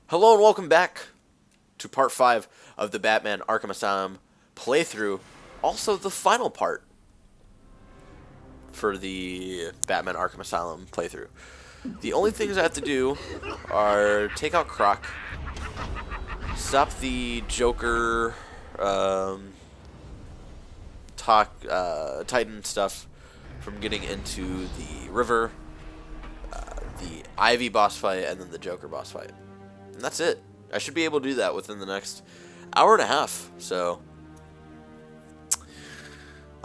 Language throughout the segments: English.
Hello and welcome back to part 5 of the Batman Arkham Asylum playthrough. Also the final part for the Batman Arkham Asylum playthrough. The only things I have to do are take out Croc, stop the Joker Titan stuff from getting into the river, the Ivy boss fight, and then the Joker boss fight. And that's it. I should be able to do that within the next hour and a half. So,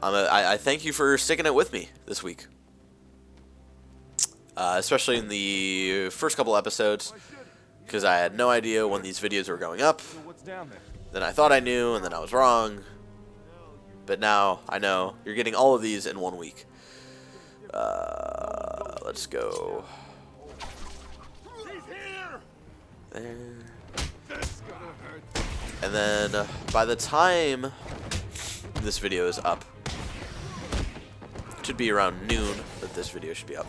I thank you for sticking it with me this week. Especially in the first couple episodes, because I had no idea when these videos were going up. Then I thought I knew, and then I was wrong. But now I know. You're getting all of these in 1 week. Let's go. There. And then by the time this video is up, it should be around noon that this video should be up.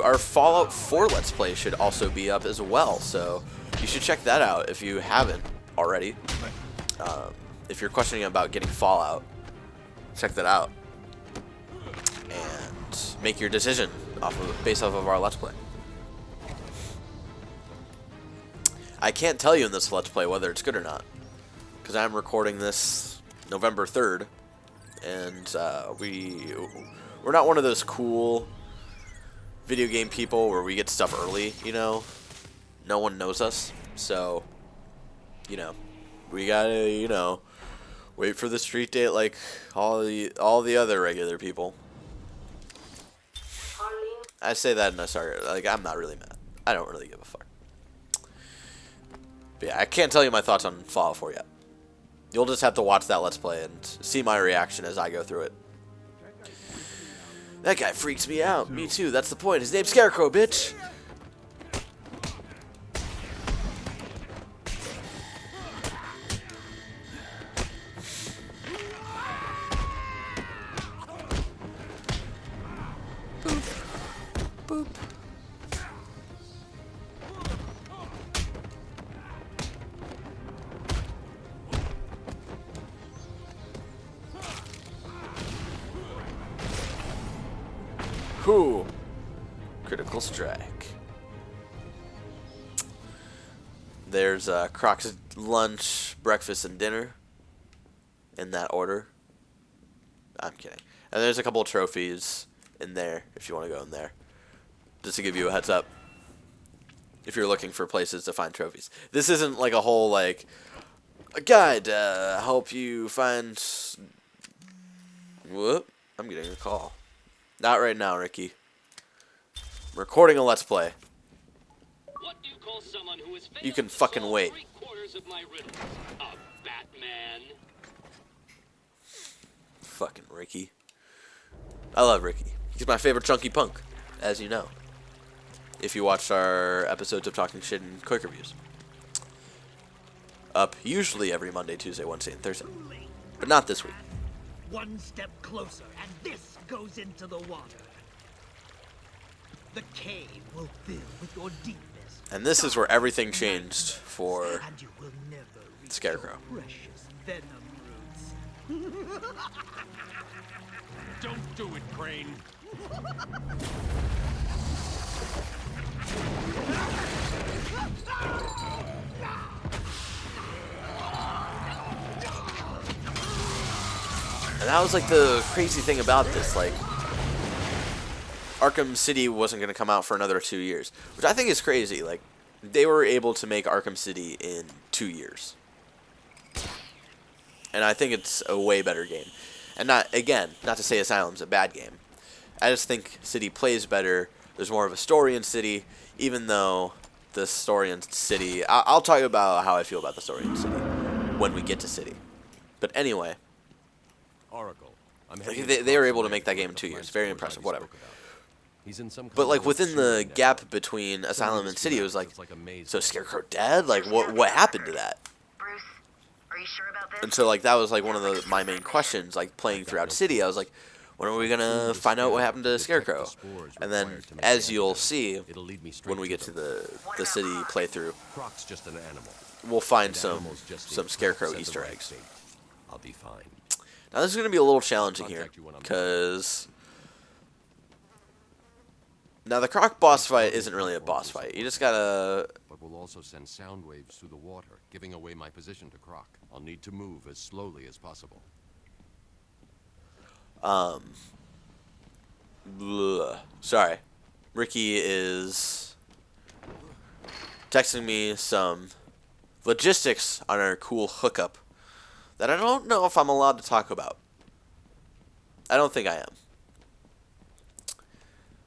Our Fallout 4 Let's Play should also be up as well, so you should check that out if you haven't already. If you're questioning about getting Fallout, check that out and make your decision based off of our Let's Play. I can't tell you in this Let's Play whether it's good or not, because I'm recording this November 3rd, and we're not one of those cool video game people where we get stuff early, you know? No one knows us, so, you know, we gotta, you know, wait for the street date like all the other regular people. I say that in a sorry, like, I'm not really mad. I don't really give a fuck. But yeah, I can't tell you my thoughts on Fallout 4 yet. You'll just have to watch that Let's Play and see my reaction as I go through it. That guy freaks me out. Me too, that's the point. His name's Scarecrow, bitch! Boop. Boop. Whew. Critical strike. There's Croc's lunch, breakfast, and dinner. In that order. I'm kidding. And there's a couple of trophies in there if you want to go in there. Just to give you a heads up. If you're looking for places to find trophies. This isn't like a whole, like, a guide to help you find... Whoop. I'm getting a call. Not right now, Ricky. I'm recording a Let's Play. What do you call someone who has You can fucking wait. 3/4 of my riddles? A Batman. Fucking Ricky. I love Ricky. He's my favorite chunky punk, as you know. If you watched our episodes of Talking Shit and Quick Reviews. Up usually every Monday, Tuesday, Wednesday, and Thursday. But not this week. One step closer, and this goes into the water. The cave will fill with your deepness. And this is where everything changed for And you will never reach Scarecrow. your precious venom roots. Don't do it, Crane. And that was like the crazy thing about this, like Arkham City wasn't going to come out for another 2 years, which I think is crazy. Like, they were able to make Arkham City in 2 years. And I think it's a way better game. And not to say Asylum's a bad game. I just think City plays better. There's more of a story in City, even though the story in City... I'll talk about how I feel about the story in City when we get to City. But anyway... Oracle. They were able to make that game in 2 years. Very impressive. Whatever. But like within the gap between Asylum and City, it was like, so Scarecrow dead? Like what happened to that? Bruce, are you sure about this? And so like that was like one of my main questions. Like playing throughout City, I was like, When are we gonna find out what happened to Scarecrow? And then, as you'll see, when we get to the city playthrough, Croc's just an animal. we'll find And some animals just need Scarecrow to set the Easter right eggs. bait. I'll be fine. Now this is gonna be a little challenging here, Contact you when I'm done. because now the Croc boss fight isn't really a boss fight. You just gotta. But we'll also send sound waves through the water, giving away my position to Croc. I'll need to move as slowly as possible. Sorry, Ricky is texting me some logistics on our cool hookup that I don't know if I'm allowed to talk about. I don't think I am.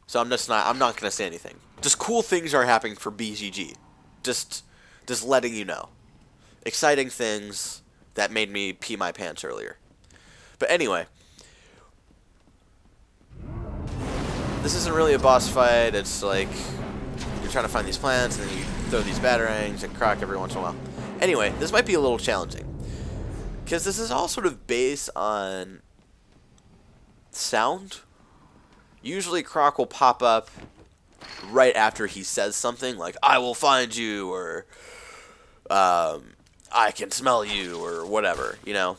So I'm not gonna say anything. Just cool things are happening for BGG. Just letting you know. Exciting things that made me pee my pants earlier. But anyway, this isn't really a boss fight. It's like you're trying to find these plants and then you throw these batarangs and Croc every once in a while. Anyway, this might be a little challenging because this is all sort of based on sound. Usually Croc will pop up right after he says something like, "I will find you," or "I can smell you," or whatever, you know?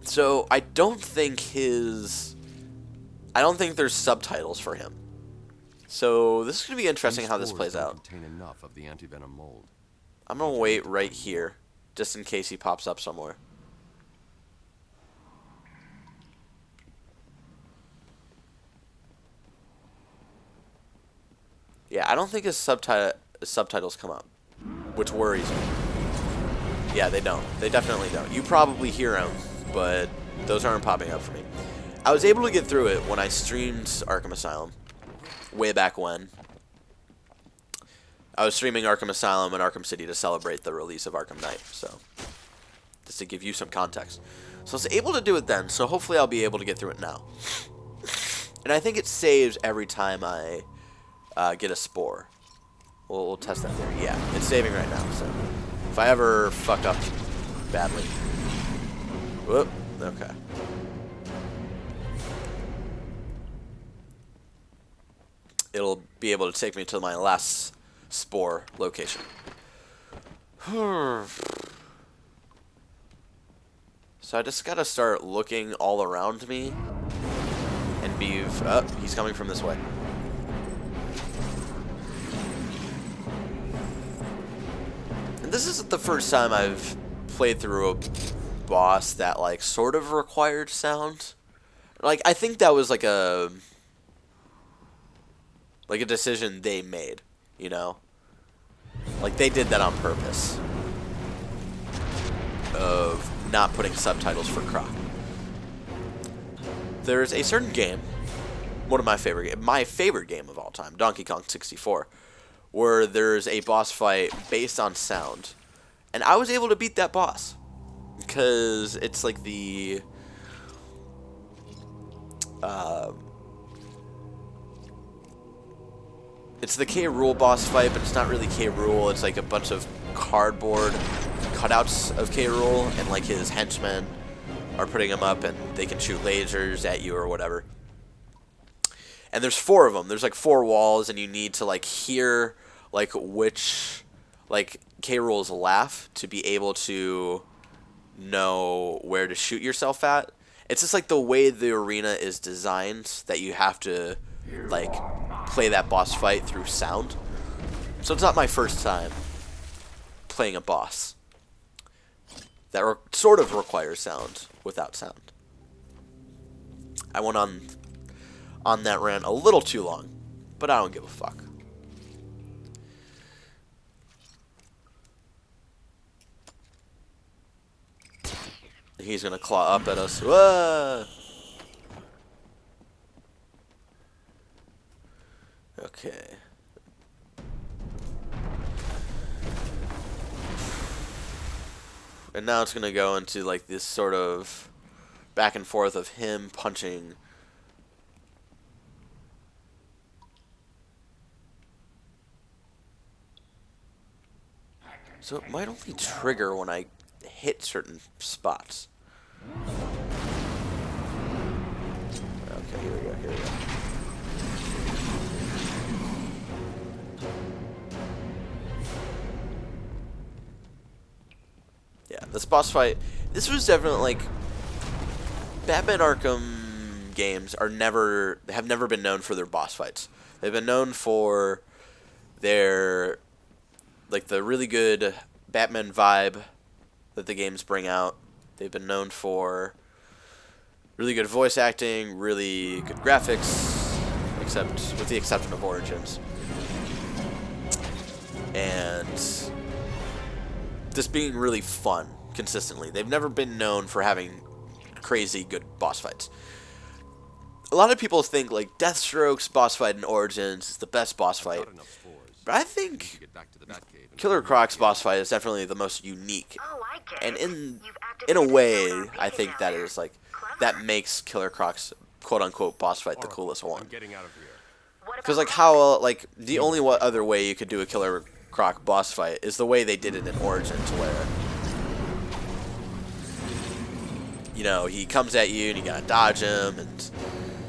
So I don't think there's subtitles for him. So this is going to be interesting These how this spores plays don't out. contain enough of the antivenom mold. I'm going to wait right here, just in case he pops up somewhere. Yeah, I don't think his subtitles come up, which worries me. Yeah, they don't. They definitely don't. You probably hear them, but those aren't popping up for me. I was able to get through it when I streamed Arkham Asylum, way back when. I was streaming Arkham Asylum and Arkham City to celebrate the release of Arkham Knight, so just to give you some context. So I was able to do it then, so hopefully I'll be able to get through it now. And I think it saves every time I get a spore. We'll test that there. Yeah, it's saving right now, so if I ever fuck up badly. Whoop, okay. It'll be able to take me to my last spore location. So I just gotta start looking all around me and be... Oh, he's coming from this way. And this isn't the first time I've played through a boss that, like, sort of required sound. Like, I think that was like a decision they made, you know? Like, they did that on purpose. Of not putting subtitles for Croc. There's a certain game, my favorite game of all time, Donkey Kong 64, where there's a boss fight based on sound. And I was able to beat that boss. Because it's like the... it's the K. Rool boss fight, but it's not really K. Rool. It's like a bunch of cardboard cutouts of K. Rool, and like his henchmen are putting him up, and they can shoot lasers at you or whatever. And there's 4 of them. There's like 4 walls, and you need to like hear like which like K. Rool's laugh to be able to know where to shoot yourself at. It's just like the way the arena is designed that you have to like play that boss fight through sound. So it's not my first time playing a boss that sort of requires sound without sound. I went on that rant a little too long, but I don't give a fuck. He's gonna claw up at us. Whoa! Okay. And now it's gonna go into like this sort of back and forth of him punching. So it might only trigger when I hit certain spots. Okay, here we go, here we go. Yeah, this boss fight, this was definitely, like, Batman Arkham games have never been known for their boss fights. They've been known for their, like, the really good Batman vibe that the games bring out. They've been known for really good voice acting, really good graphics, except with the exception of Origins. And just being really fun consistently. They've never been known for having crazy good boss fights. A lot of people think like Deathstroke's boss fight in Origins is the best boss fight, but I think Killer Croc's boss fight is definitely the most unique. And in a way, I think that is like that makes Killer Croc's quote unquote boss fight the coolest one. Because like how like the only other way you could do a Killer Croc boss fight is the way they did it in Origins, where you know, he comes at you and you gotta dodge him and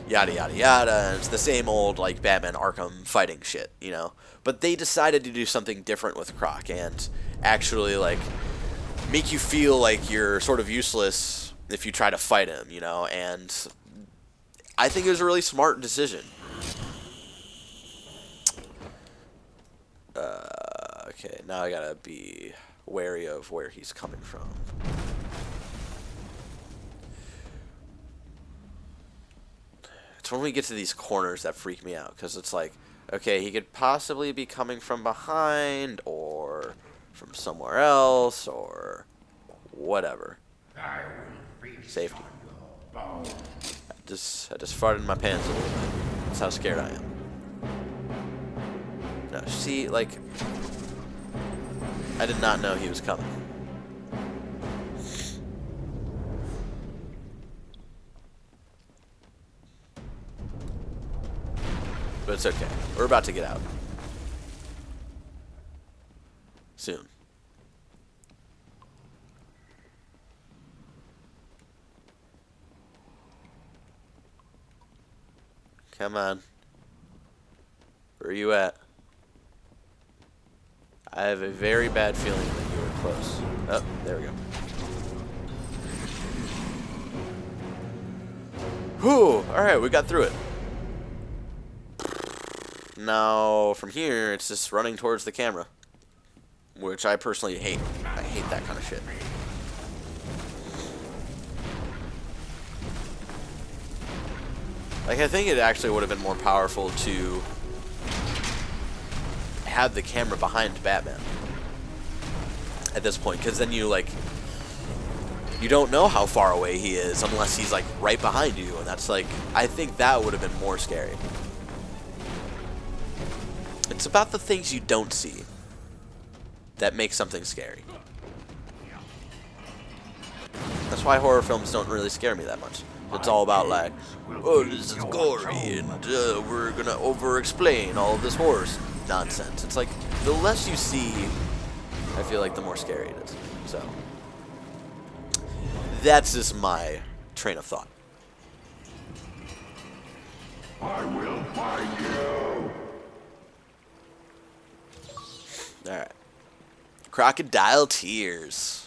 yada yada yada, and it's the same old like Batman Arkham fighting shit, you know. But they decided to do something different with Croc and actually like make you feel like you're sort of useless if you try to fight him, you know, and I think it was a really smart decision. Okay, now I gotta be wary of where he's coming from. It's when we get to these corners that freak me out, because it's like, okay, he could possibly be coming from behind, or from somewhere else, or whatever. Safety. I just farted in my pants a little bit. That's how scared I am. No, see, like, I did not know he was coming. But it's okay. We're about to get out. Soon. Come on. Where are you at? I have a very bad feeling that you were close. Oh, there we go. Whew! Alright, we got through it. Now, from here, it's just running towards the camera. Which I personally hate. I hate that kind of shit. Like, I think it actually would have been more powerful to have the camera behind Batman at this point, because then you, like, you don't know how far away he is unless he's, like, right behind you, and that's, like, I think that would have been more scary. It's about the things you don't see that make something scary. That's why horror films don't really scare me that much. It's all about like, oh, this is gory, and we're gonna over-explain all of this horror nonsense. It's like, the less you see, I feel like the more scary it is. So, that's just my train of thought. I will find you. Alright. Crocodile Tears.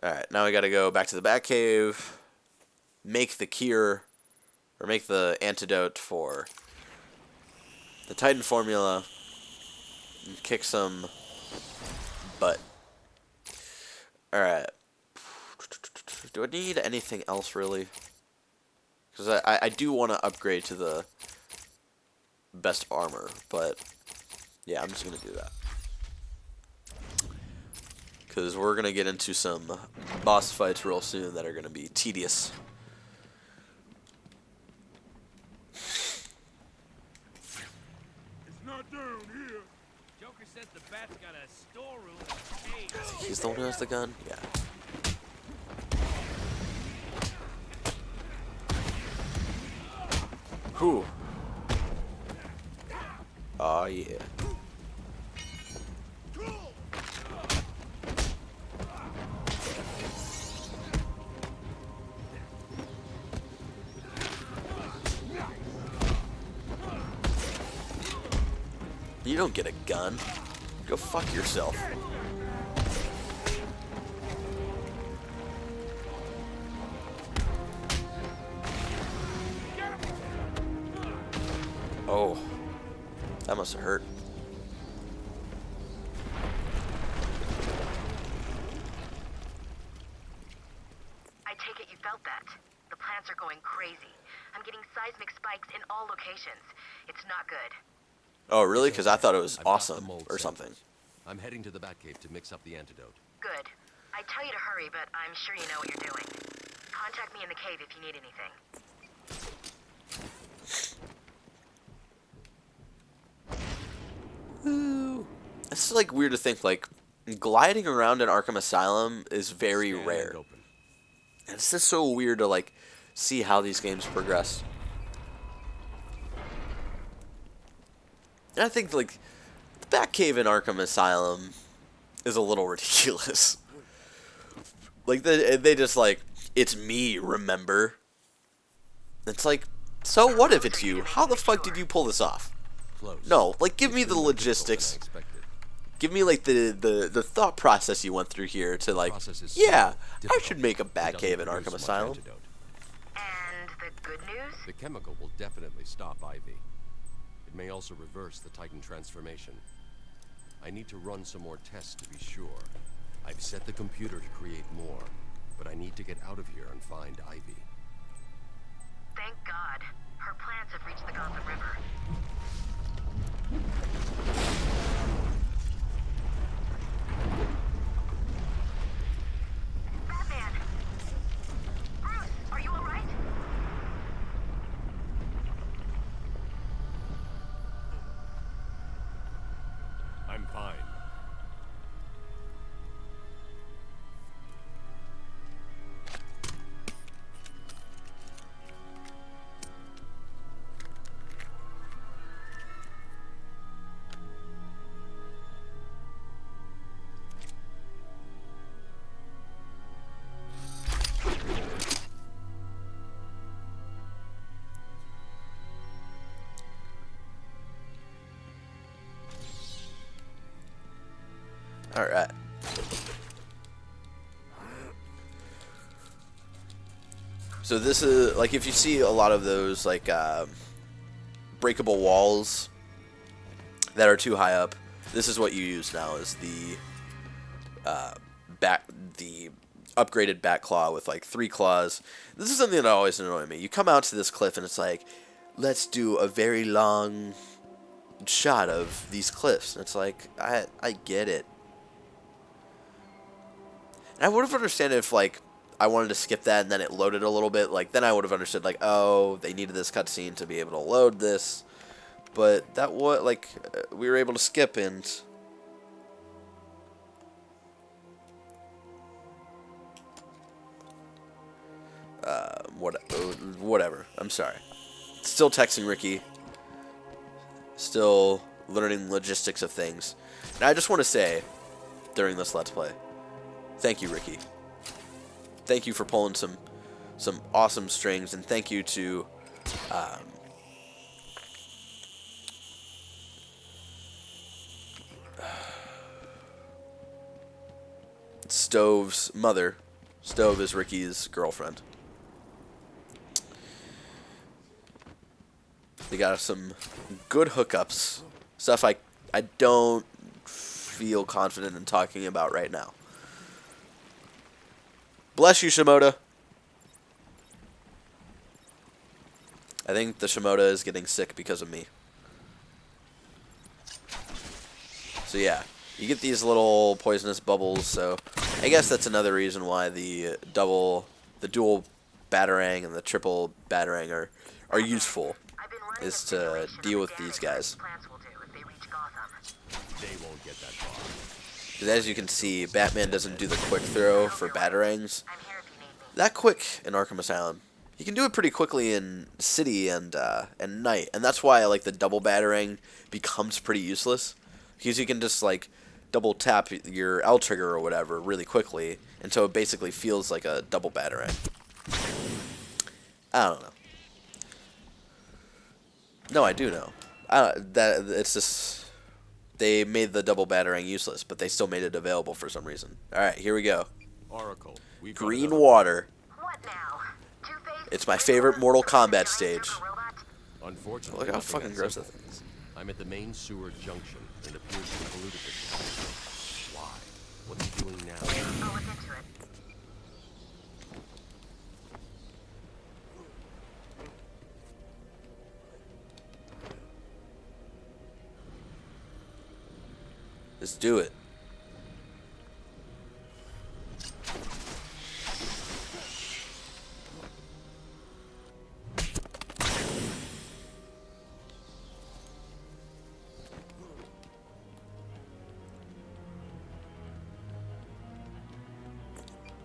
Alright, now we gotta go back to the Batcave, make the cure, or make the antidote for the Titan formula, and kick some butt. Alright. Do I need anything else, really? Because I do want to upgrade to the best armor, but yeah, I'm just going to do that. Because we're going to get into some boss fights real soon that are going to be tedious. It's not down here. Joker says the bat's got a storeroom in a cave. He's the one who has the gun? Yeah. Whew. Oh, yeah. You don't get a gun. Go fuck yourself. Oh, that must have hurt. I take it you felt that. The plants are going crazy. I'm getting seismic spikes in all locations. It's not good. Oh, really? Because I thought it was I've got the awesome mold or samples. something. I'm heading to the Batcave to mix up the antidote. Good. I tell you to hurry, but I'm sure you know what you're doing. Contact me in the cave if you need anything. It's like weird to think like gliding around in Arkham Asylum is very Scan rare. and open. And it's just so weird to like see how these games progress. And I think like the Batcave in Arkham Asylum is a little ridiculous. Like they just like, it's me, remember? It's like, so what if it's you? How the fuck did you pull this off? Close. No, like give It's me been the more difficult than I logistics. expected. Give me like the thought process you went through here to like, Process is yeah, slow, I difficult. should make a It doesn't Batcave in produce Arkham much Asylum. antidote. And the good news? The chemical will definitely stop Ivy. It may also reverse the Titan transformation. I need to run some more tests to be sure. I've set the computer to create more, but I need to get out of here and find Ivy. Thank God. Her plants have reached the Gotham River. Batman! Bruce, are you alright? I'm fine. All right. So this is like if you see a lot of those like breakable walls that are too high up, this is what you use now is the the upgraded bat claw with like 3 claws. This is something that always annoyed me. You come out to this cliff and it's like, let's do a very long shot of these cliffs. And it's like, I get it. And I would have understood if like I wanted to skip that and then it loaded a little bit. Like then I would have understood like, oh, they needed this cutscene to be able to load this. But that was like we were able to skip and whatever. I'm sorry. Still texting Ricky. Still learning logistics of things. And I just want to say during this Let's Play, thank you, Ricky. Thank you for pulling some awesome strings, and thank you to Stove's mother. Stove is Ricky's girlfriend. They got some good hookups. Stuff I don't feel confident in talking about right now. Bless you, Shimoda. I think the Shimoda is getting sick because of me. So yeah, you get these little poisonous bubbles, so I guess that's another reason why the dual Batarang and the triple Batarang are useful, I've been running is a to simulation deal of with the these damage guys. plants will do if they reach Gotham. They won't get that far. 'Cause as you can see, Batman doesn't do the quick throw for Batarangs I'm here if you need me. that quick in Arkham Asylum. You can do it pretty quickly in City and Night, and that's why like the double Batarang becomes pretty useless, because you can just like double tap your L trigger or whatever really quickly, and so it basically feels like a double Batarang. I don't know. No, I do know. That it's just they made the double batarang useless, but they still made it available for some reason. Alright, here we go. Oracle, we've got Green another- water. What now? Two-Face? It's my favorite Mortal Kombat stage. Unfortunately, Look how nothing fucking that gross that simple. thing is. I'm at the main sewer junction and appears to have polluted this. Why? What's he doing now? I'll look into it. Let's do it.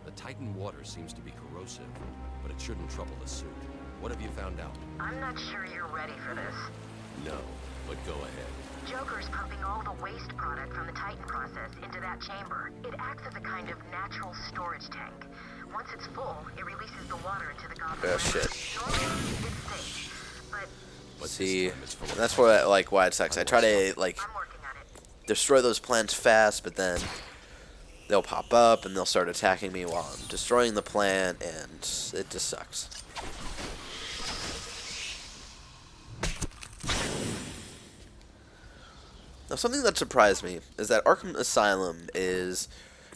The Titan water seems to be corrosive, but it shouldn't trouble the suit. What have you found out? I'm not sure you're ready for this. No, but go ahead. Joker's pumping all the waste product from the Titan process into that chamber. It acts as a kind of natural storage tank. Once it's full, it releases the water into the Gotham Oh, River. shit. Normally, it's safe, but But See, this time it's full of that's what like why it sucks. I try to like I'm working on it. destroy those plants fast, but then they'll pop up and they'll start attacking me while I'm destroying the plant, and it just sucks. Now, something that surprised me is that Arkham Asylum is,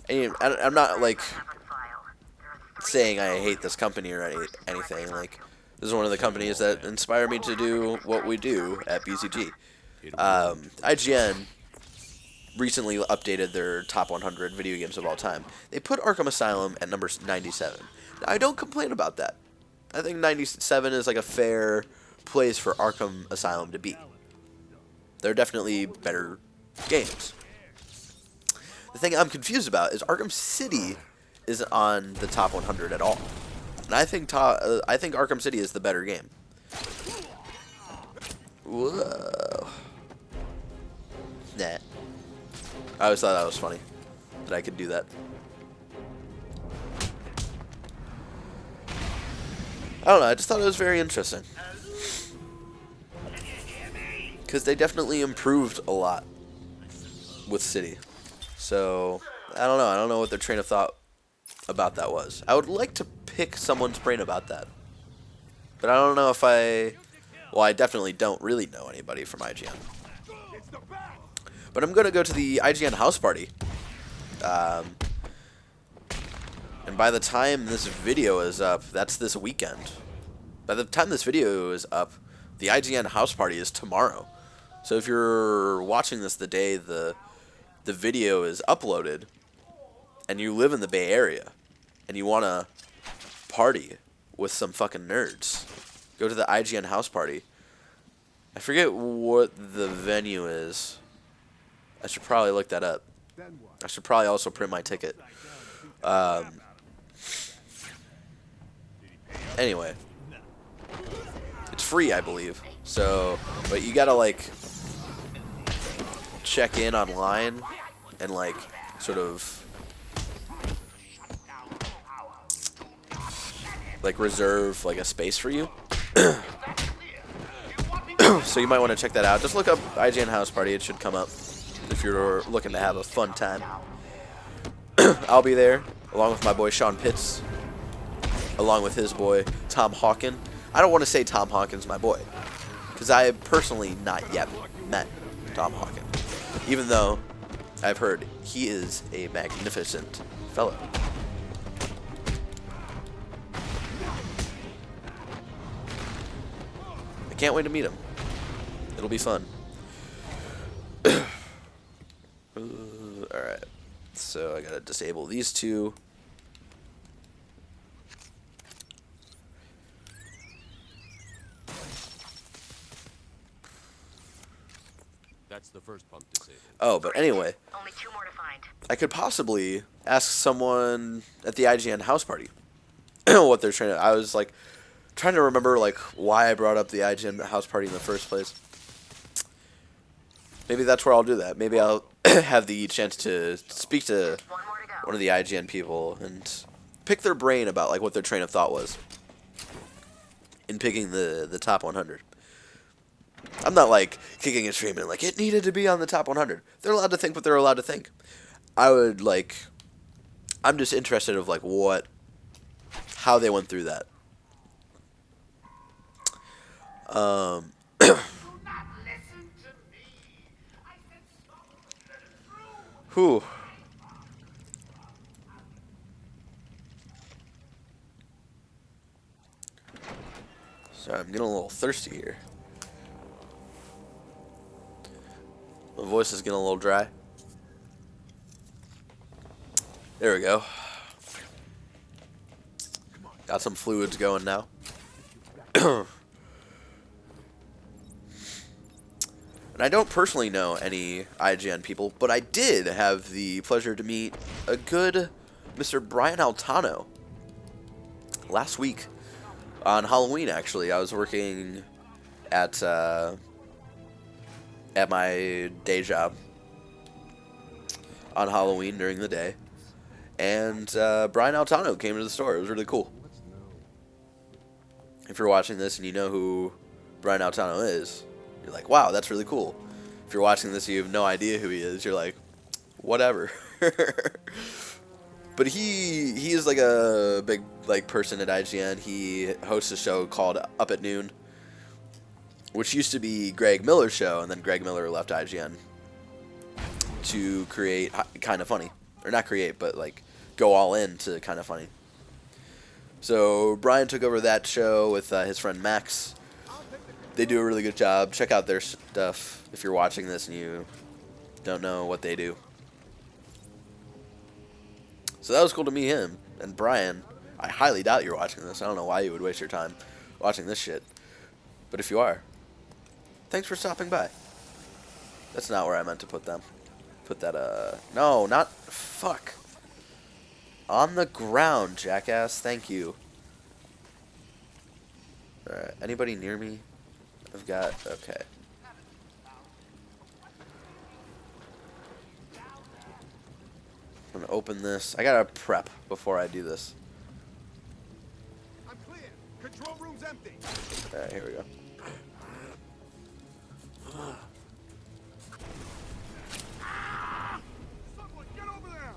and I'm not like Have on file. There are 3 saying I hate this company or anything. Like, this is one of the companies that inspire me to do what we do at BCG. IGN recently updated their top 100 video games of all time. They put Arkham Asylum at number 97. Now, I don't complain about that. I think 97 is like a fair place for Arkham Asylum to be. They're definitely better games. The thing I'm confused about is Arkham City isn't on the top 100 at all. And I think Arkham City is the better game. Whoa. Nah. I always thought that was funny, that I could do that. I don't know, I just thought it was very interesting. Because they definitely improved a lot with City. So, I don't know. I don't know what their train of thought about that was. I would like to pick someone's brain about that. But I don't know if I... Well, I definitely don't really know anybody from IGN. But I'm going to go to the IGN house party. And by the time this video is up, that's this weekend. By the time this video is up, the IGN house party is tomorrow. So if you're watching this the day the video is uploaded, and you live in the Bay Area, and you want to party with some fucking nerds, go to the IGN house party. I forget what the venue is. I should probably look that up. I should probably also print my ticket. Anyway. It's free, I believe. So, but you gotta, like, check in online and, like, sort of, like, reserve, like, a space for you. So you might want to check that out. Just look up IGN House Party. It should come up if you're looking to have a fun time. I'll be there, along with my boy Sean Pitts, along with his boy Tom Hawken. I don't want to say Tom Hawken's my boy, because I have personally not yet met Tom Hawken, even though I've heard he is a magnificent fellow. I can't wait to meet him. It'll be fun. Alright, so I gotta disable these two. That's the first pump disabled. Oh, but anyway, Only 2 more to find. I could possibly ask someone at the IGN house party what they're trying to. I was like trying to remember like why I brought up the IGN house party in the first place. Maybe that's where I'll do that. Maybe I'll have the chance to speak to 1 more to go. one of the IGN people and pick their brain about like what their train of thought was in picking the top 100. I'm not like kicking and screaming like it needed to be on the top 100. They're allowed to think what they're allowed to think. I'm just interested of like how they went through that. Whew. Sorry, I'm getting a little thirsty here. My voice is getting a little dry. There we go. Got some fluids going now. And I don't personally know any IGN people, but I did have the pleasure to meet a good Mr. Brian Altano last week on Halloween. Actually, I was working at my day job on Halloween during the day, and Brian Altano came to the store. It was really cool. If you're watching this and you know who Brian Altano is, you're like, wow, that's really cool. If you're watching this and you have no idea who he is, you're like, whatever. But he is like a big like person at IGN. He hosts a show called Up at Noon, which used to be Greg Miller's show, and then Greg Miller left IGN to create Kinda Funny. Or not create, but like go all in to Kinda Funny. So Brian took over that show with his friend Max. They do a really good job. Check out their stuff if you're watching this and you don't know what they do. So that was cool to meet him. And Brian, I highly doubt you're watching this. I don't know why you would waste your time watching this shit. But if you are, thanks for stopping by. That's not where I meant to put them. Put that, no, not, fuck. On the ground, jackass. Thank you. Alright, anybody near me? I've got, okay. I'm gonna open this. I gotta prep before I do this. I'm clear. Control room's empty. Alright, here we go. Someone get over there.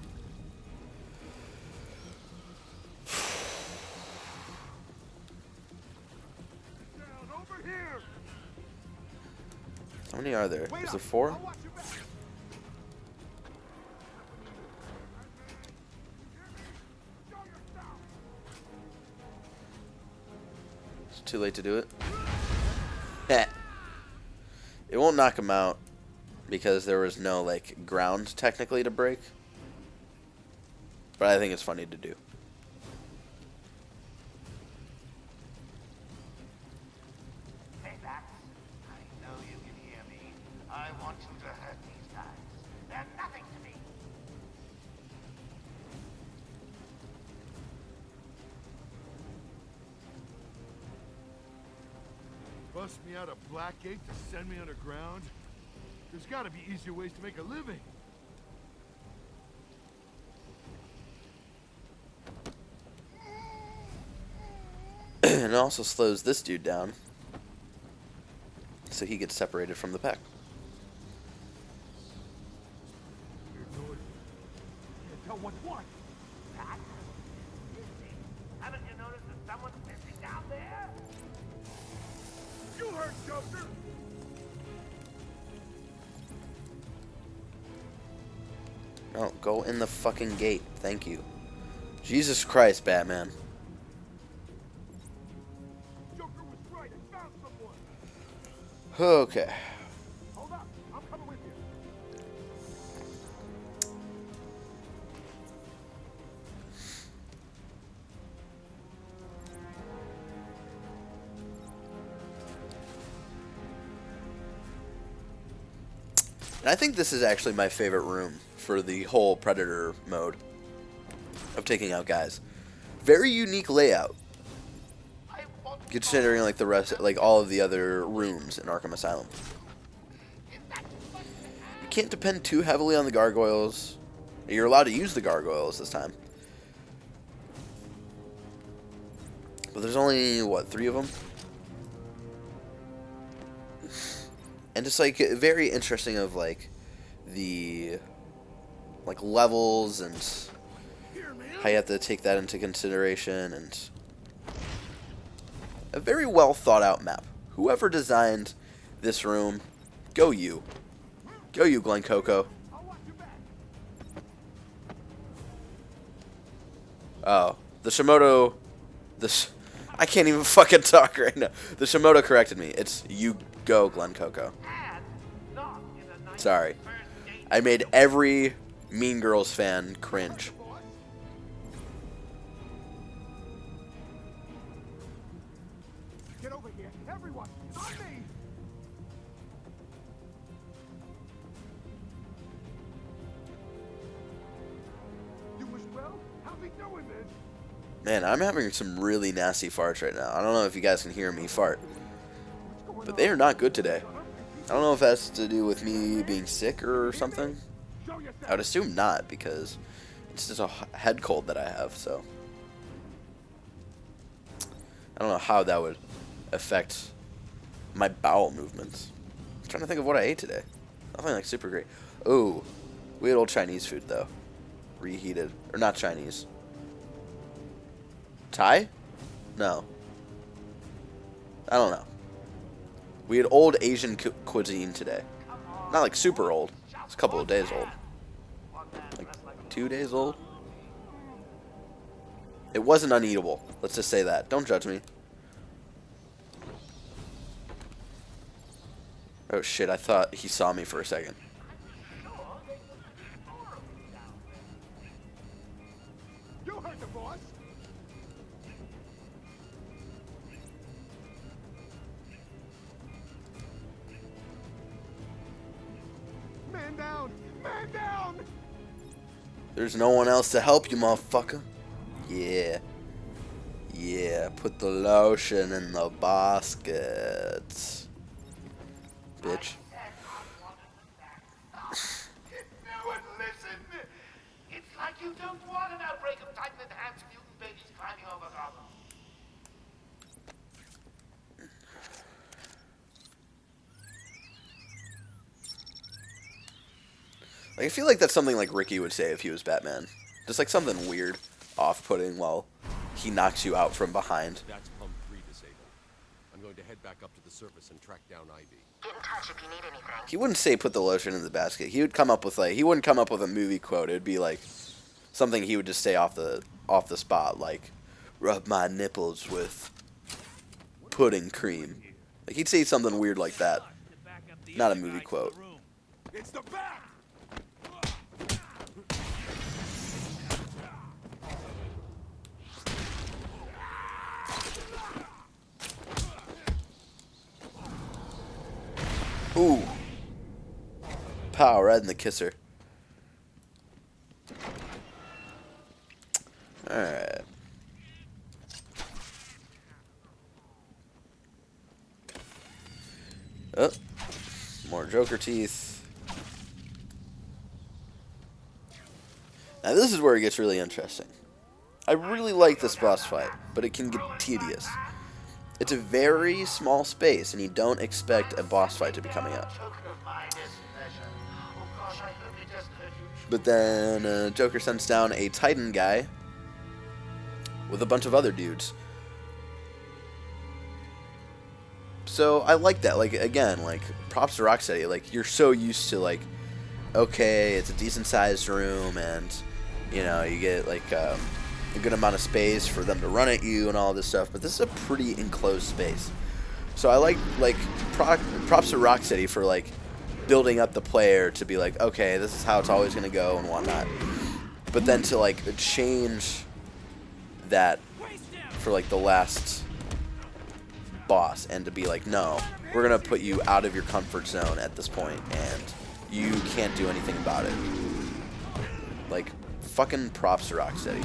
Down over here. How many are there? Wait Is up. there 4? I'll watch your back. Show yourself. It's too late to do it. Heh. It won't knock him out because there was no like ground technically to break. But I think it's funny to do. Hey, Max. I know you can hear me. I want you to hurt these guys. They're nothing to me. Bust me out of Blackgate to send me underground? There's gotta be easier ways to make a living. And it also slows this dude down, so he gets separated from the pack. Weird noise. Can't tell what's what. Pat? Missing? Haven't you noticed that someone's missing down there? You heard Joker. No, go in the fucking gate. Thank you. Jesus Christ, Batman. Joker was right. I found someone. Okay. Hold up. I'm coming with you. And I think this is actually my favorite room for the whole Predator mode of taking out guys. Very unique layout, I want considering like the rest, like all of the other rooms in Arkham Asylum. You can't depend too heavily on the gargoyles. You're allowed to use the gargoyles this time, but there's only what, 3 of them. and just like very interesting of like the like levels and how you have to take that into consideration, and a very well thought out map. Whoever designed this room, go you. Go you, Glen Coco. Oh, the Shimoto... I can't even fucking talk right now. The Shimoto corrected me. It's you go, Glen Coco. Sorry. I made every Mean Girls fan cringe. Get over here, everyone! On me! You as well? How's he doing this? Man, I'm having some really nasty farts right now. I don't know if you guys can hear me fart, but they are not good today. I don't know if that's to do with me being sick or something. I would assume not, because it's just a head cold that I have, so I don't know how that would affect my bowel movements. I'm trying to think of what I ate today. Nothing like super great. Oh, we had old Chinese food though. Reheated. Or not Chinese. Thai? No. I don't know. We had old Asian cuisine today. Not like super old. It's a couple of days old. Like 2 days old. It wasn't uneatable. Let's just say that. Don't judge me. Oh shit, I thought he saw me for a second. You heard the boss! Man down! Man down! There's no one else to help you, motherfucker. Yeah. Yeah, put the lotion in the basket. Bitch. You would listen. It's like you don't want an outbreak of Titan-enhanced mutant babies climbing over Gotham. Like, I feel like that's something like Ricky would say if he was Batman. Just like something weird, off-putting while he knocks you out from behind. That's pump 3 disabled. I'm going to head back up to the surface and track down Ivy. Get in touch if you need anything. He wouldn't say put the lotion in the basket. He would come up with like, he wouldn't come up with a movie quote. It'd be like something he would just say off the spot, like rub my nipples with pudding cream. Like he'd say something weird like that. Not a movie quote. It's the back! Ooh. Pow, right in the kisser. Alright. Oh. More Joker teeth. Now this is where it gets really interesting. I really like this boss fight, but it can get tedious. It's a very small space, and you don't expect a boss fight to be coming up. But then Joker sends down a Titan guy with a bunch of other dudes. So I like that. Like again, like props to Rocksteady. Like you're so used to like, okay, it's a decent sized room, and you know you get like a good amount of space for them to run at you and all this stuff. But this is a pretty enclosed space. So I like props to Rocksteady for like building up the player to be like, okay, this is how it's always gonna go and whatnot. But then to like change that for like the last boss and to be like, no, we're gonna put you out of your comfort zone at this point and you can't do anything about it. Like fucking props to Rocksteady.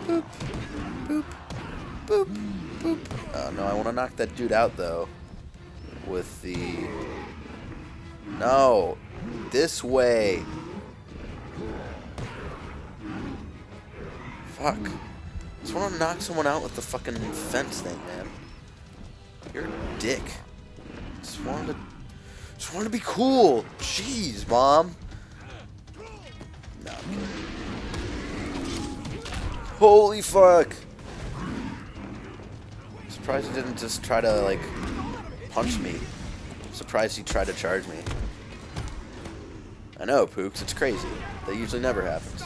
Boop, boop, boop, boop. Oh no, I want to knock that dude out though with the No. This way. Fuck. Just want to knock someone out with the fucking fence thing, man. You're a dick. Just wanted to be cool. Jeez, Mom. No, I'm kidding. Holy fuck. Surprised he didn't just try to, like, punch me. Surprised he tried to charge me. I know, Pooks, it's crazy. That usually never happens.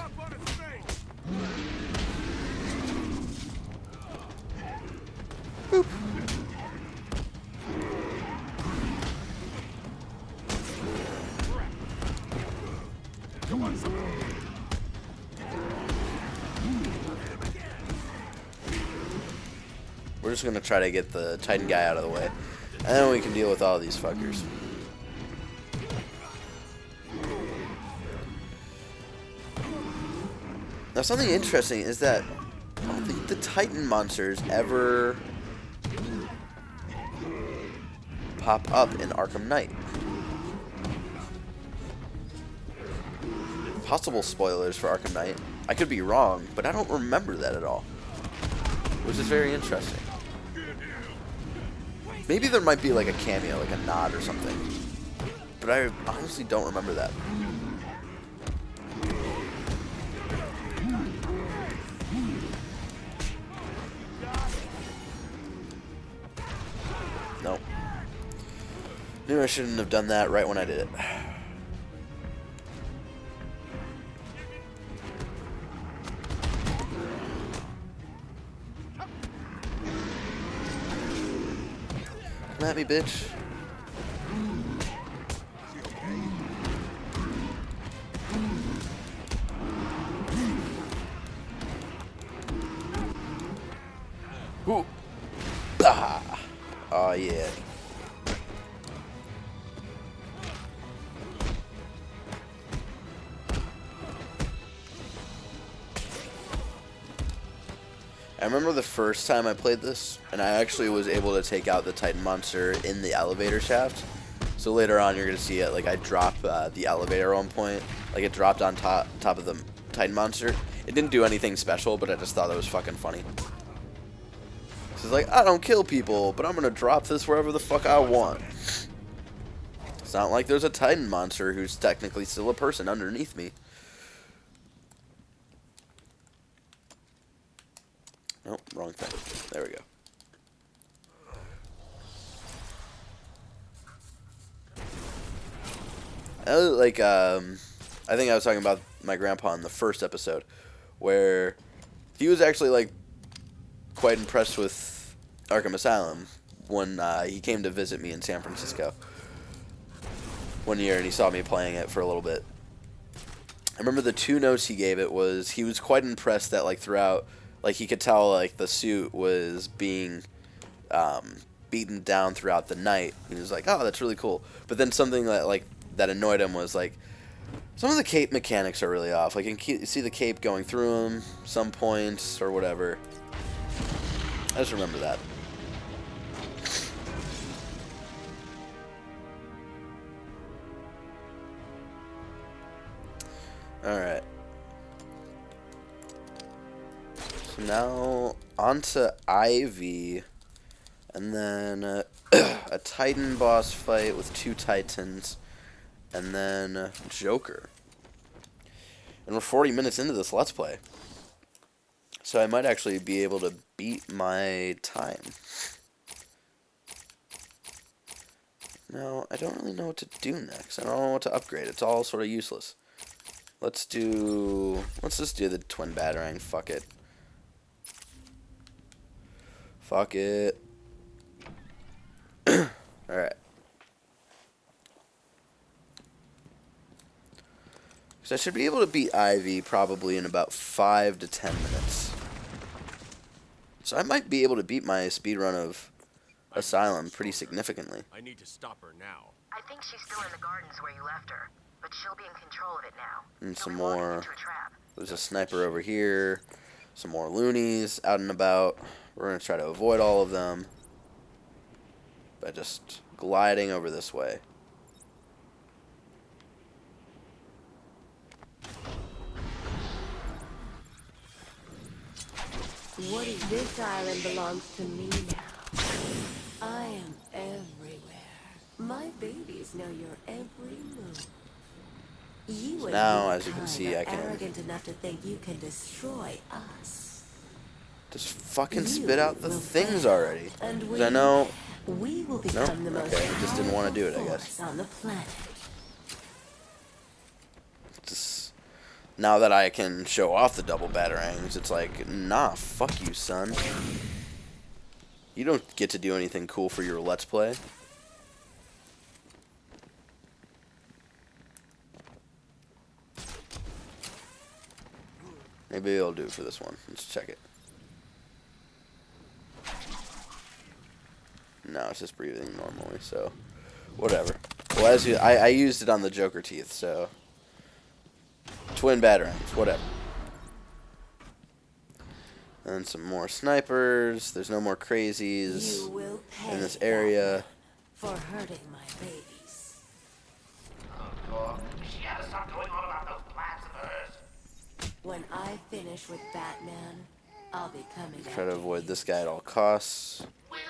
Boop. We're just gonna try to get the Titan guy out of the way. And then we can deal with all these fuckers. Now something interesting is that I don't think the Titan monsters ever pop up in Arkham Knight. Possible spoilers for Arkham Knight. I could be wrong, but I don't remember that at all. Which is very interesting. Maybe there might be like a cameo, like a nod or something. But I honestly don't remember that. Nope. Knew I shouldn't have done that right when I did it. Come at me, bitch. Ooh. Ah. Oh, yeah. I remember the first time I played this, and I actually was able to take out the Titan monster in the elevator shaft. So later on, you're going to see it, like I drop the elevator at one point. Like it dropped on top of the Titan monster. It didn't do anything special, but I just thought it was fucking funny. So it's like, I don't kill people, but I'm going to drop this wherever the fuck I want. It's not like there's a Titan monster who's technically still a person underneath me. Nope, wrong thing. There we go. I think I was talking about my grandpa in the first episode, where he was actually, like, quite impressed with Arkham Asylum when he came to visit me in San Francisco one year, and he saw me playing it for a little bit. I remember the two notes he gave it was he was quite impressed that, like, throughout... Like, he could tell, like, the suit was being beaten down throughout the night. He was like, oh, that's really cool. But then something that, like, that annoyed him was, like, some of the cape mechanics are really off. Like, you can see the cape going through him some points or whatever. I just remember that. Alright. So now, onto Ivy, and then a Titan boss fight with two Titans, and then Joker. And we're 40 minutes into this Let's Play. So I might actually be able to beat my time. Now, I don't really know what to do next. I don't know what to upgrade. It's all sort of useless. Let's just do the Twin Batarang. Fuck it. Fuck it. Alright. So I should be able to beat Ivy probably in about 5 to 10 minutes. So I might be able to beat my speedrun of Asylum pretty significantly. I need to stop her now. I think she's still in the gardens where you left her, but she'll be in control of it now. And some You'll be walking more. into a trap. There's a sniper over here. Some more loonies out and about. We're going to try to avoid all of them by just gliding over this way. This island belongs to me now. I am everywhere. My babies know your every move. You and Now, your as you can kind see, are I can arrogant enough to think you can destroy us. just fucking You spit out the will things fail, already. and 'Cause I know. we will become the most Okay, I just didn't wanna do it, I powerful guess. force on the planet. Just, now that I can show off the double batarangs, it's like, nah, fuck you, son. You don't get to do anything cool for your Let's Play. Maybe it'll do for this one. Let's check it. No, it's just breathing normally, so whatever. Well, as you, I used it on the Joker teeth, so twin batarangs, whatever. And some more snipers. There's no more crazies You will pay in this area. for hurting my babies. Oh, God. She had to stop going on about those plans of hers. When I finish with Batman, I'll be coming. Try to after avoid you. this guy at all costs. Will you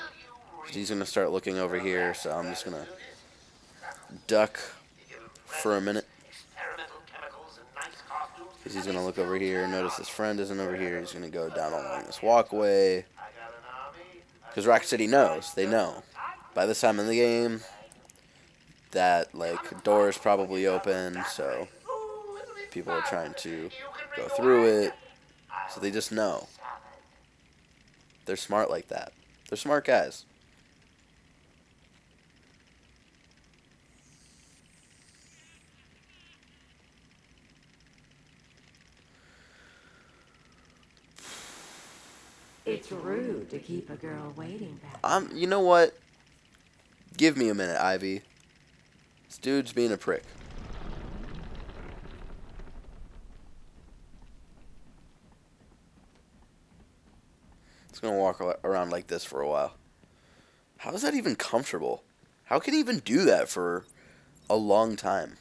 He's gonna start looking over here, so I'm just gonna duck for a minute. experimental chemicals and nice costumes? Because he's gonna look over here. Notice his friend isn't over here. He's gonna go down along this walkway. I got an army. Because Rocket City knows. They know. By this time in the game, that like door is probably open, so people are trying to go through it. So they just know. They're smart like that. They're smart guys. It's rude to keep a girl waiting back. You know what? Give me a minute, Ivy. This dude's being a prick. It's gonna walk around like this for a while. How is that even comfortable? How can he even do that for a long time?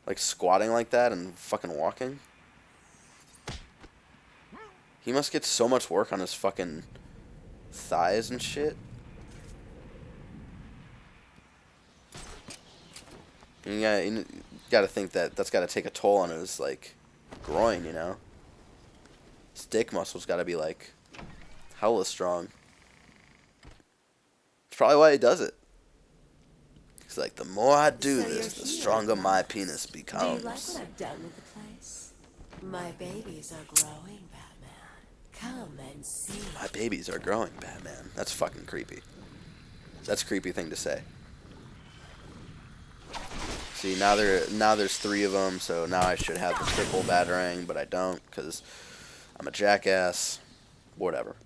Like squatting like that and fucking walking? He must get so much work on his fucking thighs and shit. You gotta think that that's gotta take a toll on his, like, groin, you know? His dick muscles gotta be, like, hella strong. That's probably why he does it. He's like, the more I do So this, you're the here, stronger my Max. penis Do you becomes. like what I've done with the place? My babies are growing, Batman. Come and see. My babies are growing, Batman. That's fucking creepy. That's a creepy thing to say. See, now there's 3 of them, so now I should have the triple batarang, but I don't, because I'm a jackass. Whatever.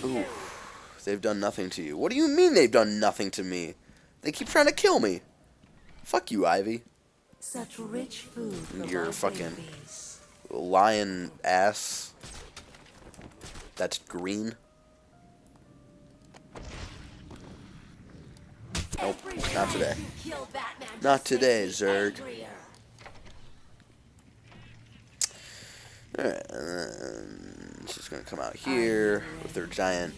Ooh, they've done nothing to you. What do you mean they've done nothing to me? They keep trying to kill me. Fuck you, Ivy. Such rich food for You're my fucking babies. lion ass. That's green. Nope, not today. Not today, Zerg. Alright, and then she's gonna come out here with her giant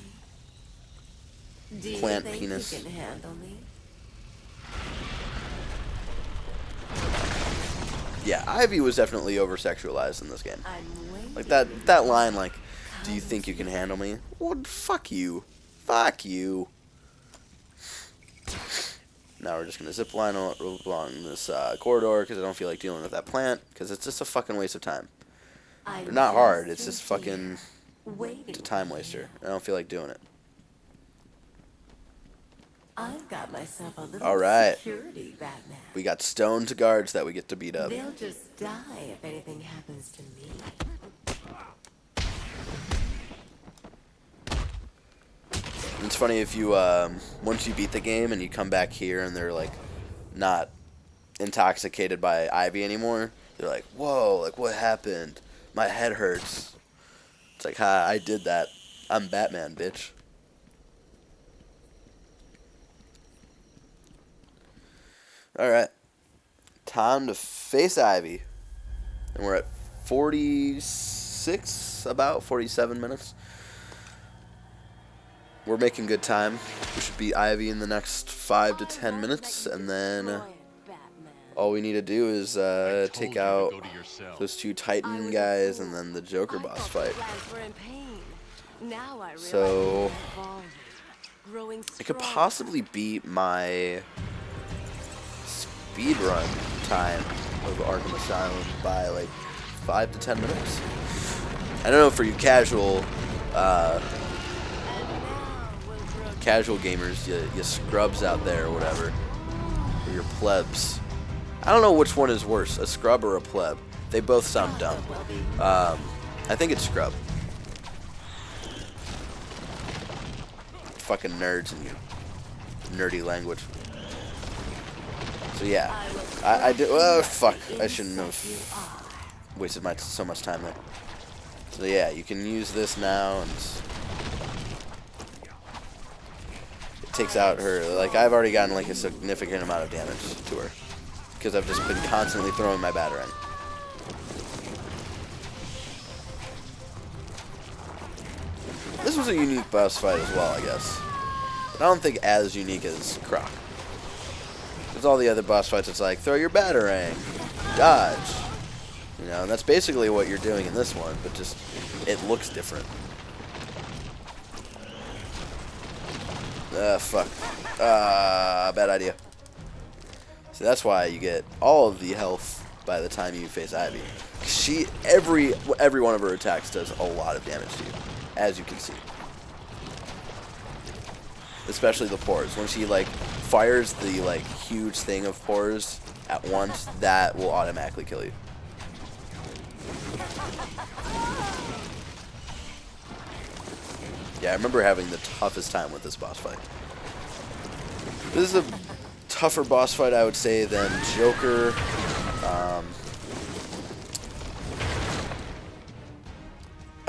Do you plant think penis. You can handle me? Yeah, Ivy was definitely over-sexualized in this game. I'm waiting. Like that line, like, do you think you can handle me? Well, fuck you. Fuck you. Now we're just going to zip line along this corridor because I don't feel like dealing with that plant because it's just a fucking waste of time. They're not hard. It's just fucking it's a time waster. I don't feel like doing it. I've got myself a little Alright. security Batman. We got stoned guards that we get to beat up. They'll just die if anything happens to me. It's funny if you, once you beat the game and you come back here and they're, like, not intoxicated by Ivy anymore, they're like, whoa, like, what happened? My head hurts. It's like, ha, I did that. I'm Batman, bitch. Alright. Time to face Ivy. And we're at 46, about 47 minutes. We're making good time. We should beat Ivy in the next 5 to 10 minutes, and then all we need to do is take out those 2 Titan guys and then the Joker boss fight. So I could possibly beat my speedrun time of Arkham Asylum by like 5 to 10 minutes. I don't know, for you casual gamers, you scrubs out there or whatever, or your plebs. I don't know which one is worse, a scrub or a pleb. They both sound dumb. I think it's scrub. Fucking nerds and your nerdy language. So yeah, I did. Oh fuck! I shouldn't have wasted so much time there. So yeah, you can use this now, and it takes out her. Like, I've already gotten like a significant amount of damage to her because I've just been constantly throwing my batarang. This was a unique boss fight as well, I guess. But I don't think as unique as Croc. Because all the other boss fights, it's like, throw your batarang, dodge. You know, and that's basically what you're doing in this one, but just, it looks different. Fuck. Bad idea. So that's why you get all of the health by the time you face Ivy. Every one of her attacks does a lot of damage to you, as you can see. Especially the pores. When she like fires the like huge thing of pores at once, that will automatically kill you. Yeah, I remember having the toughest time with this boss fight. This is a tougher boss fight, I would say, than Joker.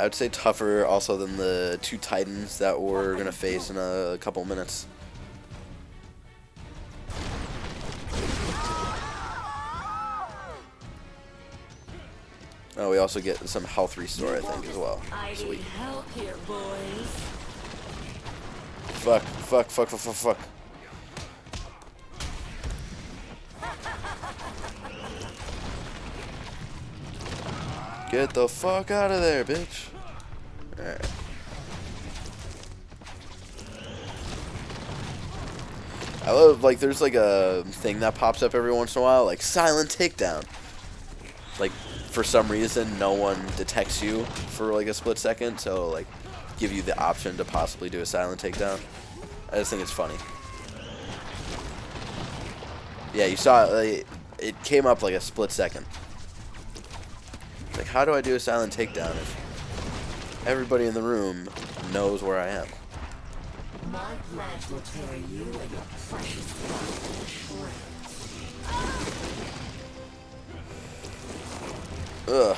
I would say tougher also than the 2 Titans that we're going to face in a couple minutes. Oh, we also get some health restore, I think, as well. Sweet. Fuck. Get the fuck out of there, bitch. Alright. I love, like, there's like a thing that pops up every once in a while, like silent takedown. Like, for some reason, no one detects you for like a split second, so like, give you the option to possibly do a silent takedown. I just think it's funny. Yeah, you saw it, it came up like a split second. Like, how do I do a silent takedown if everybody in the room knows where I am? My plant will tear you and your precious Ugh.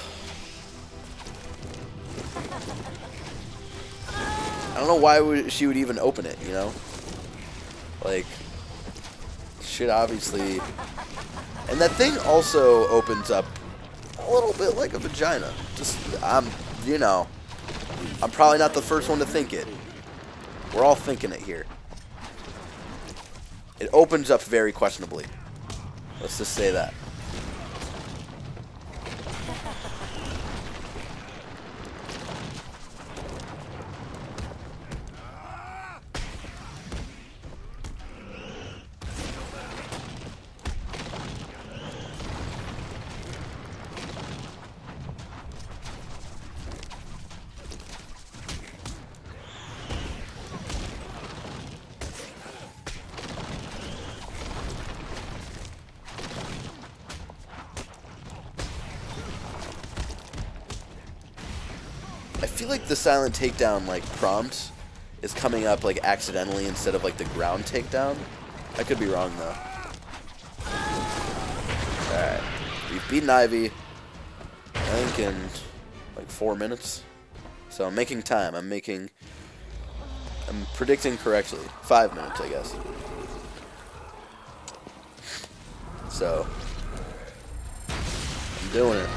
I don't know why she would even open it, you know? Like, shit, obviously. And that thing also opens up a little bit like a vagina. Just, you know, I'm probably not the first one to think it. We're all thinking it here. It opens up very questionably. Let's just say that. I feel like the silent takedown like prompt is coming up like accidentally instead of like the ground takedown. I could be wrong though. Alright. We've beaten Ivy, I think, in like 4 minutes. So I'm making time. I'm making I'm predicting correctly. 5 minutes, I guess. So, I'm doing it.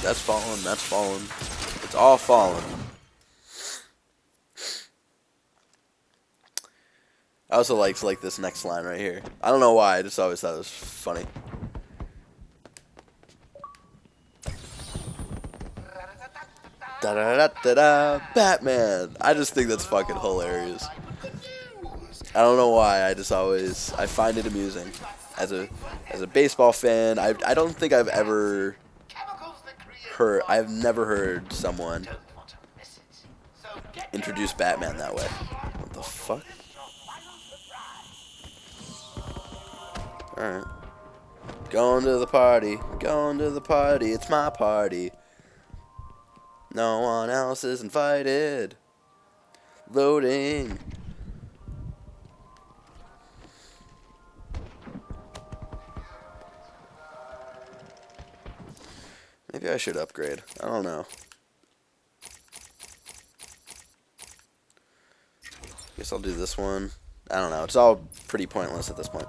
That's fallen, that's fallen. It's all fallen. I also liked like this next line right here. I don't know why, I just always thought it was funny. Da da da da da, Batman. I just think that's fucking hilarious. I don't know why, I find it amusing. As a baseball fan, I don't think I've ever I've never heard someone introduce Batman that way. What the fuck? Alright. Going to the party. Going to the party. It's my party. No one else is invited. Loading. Maybe I should upgrade. I don't know. Guess I'll do this one. I don't know. It's all pretty pointless at this point.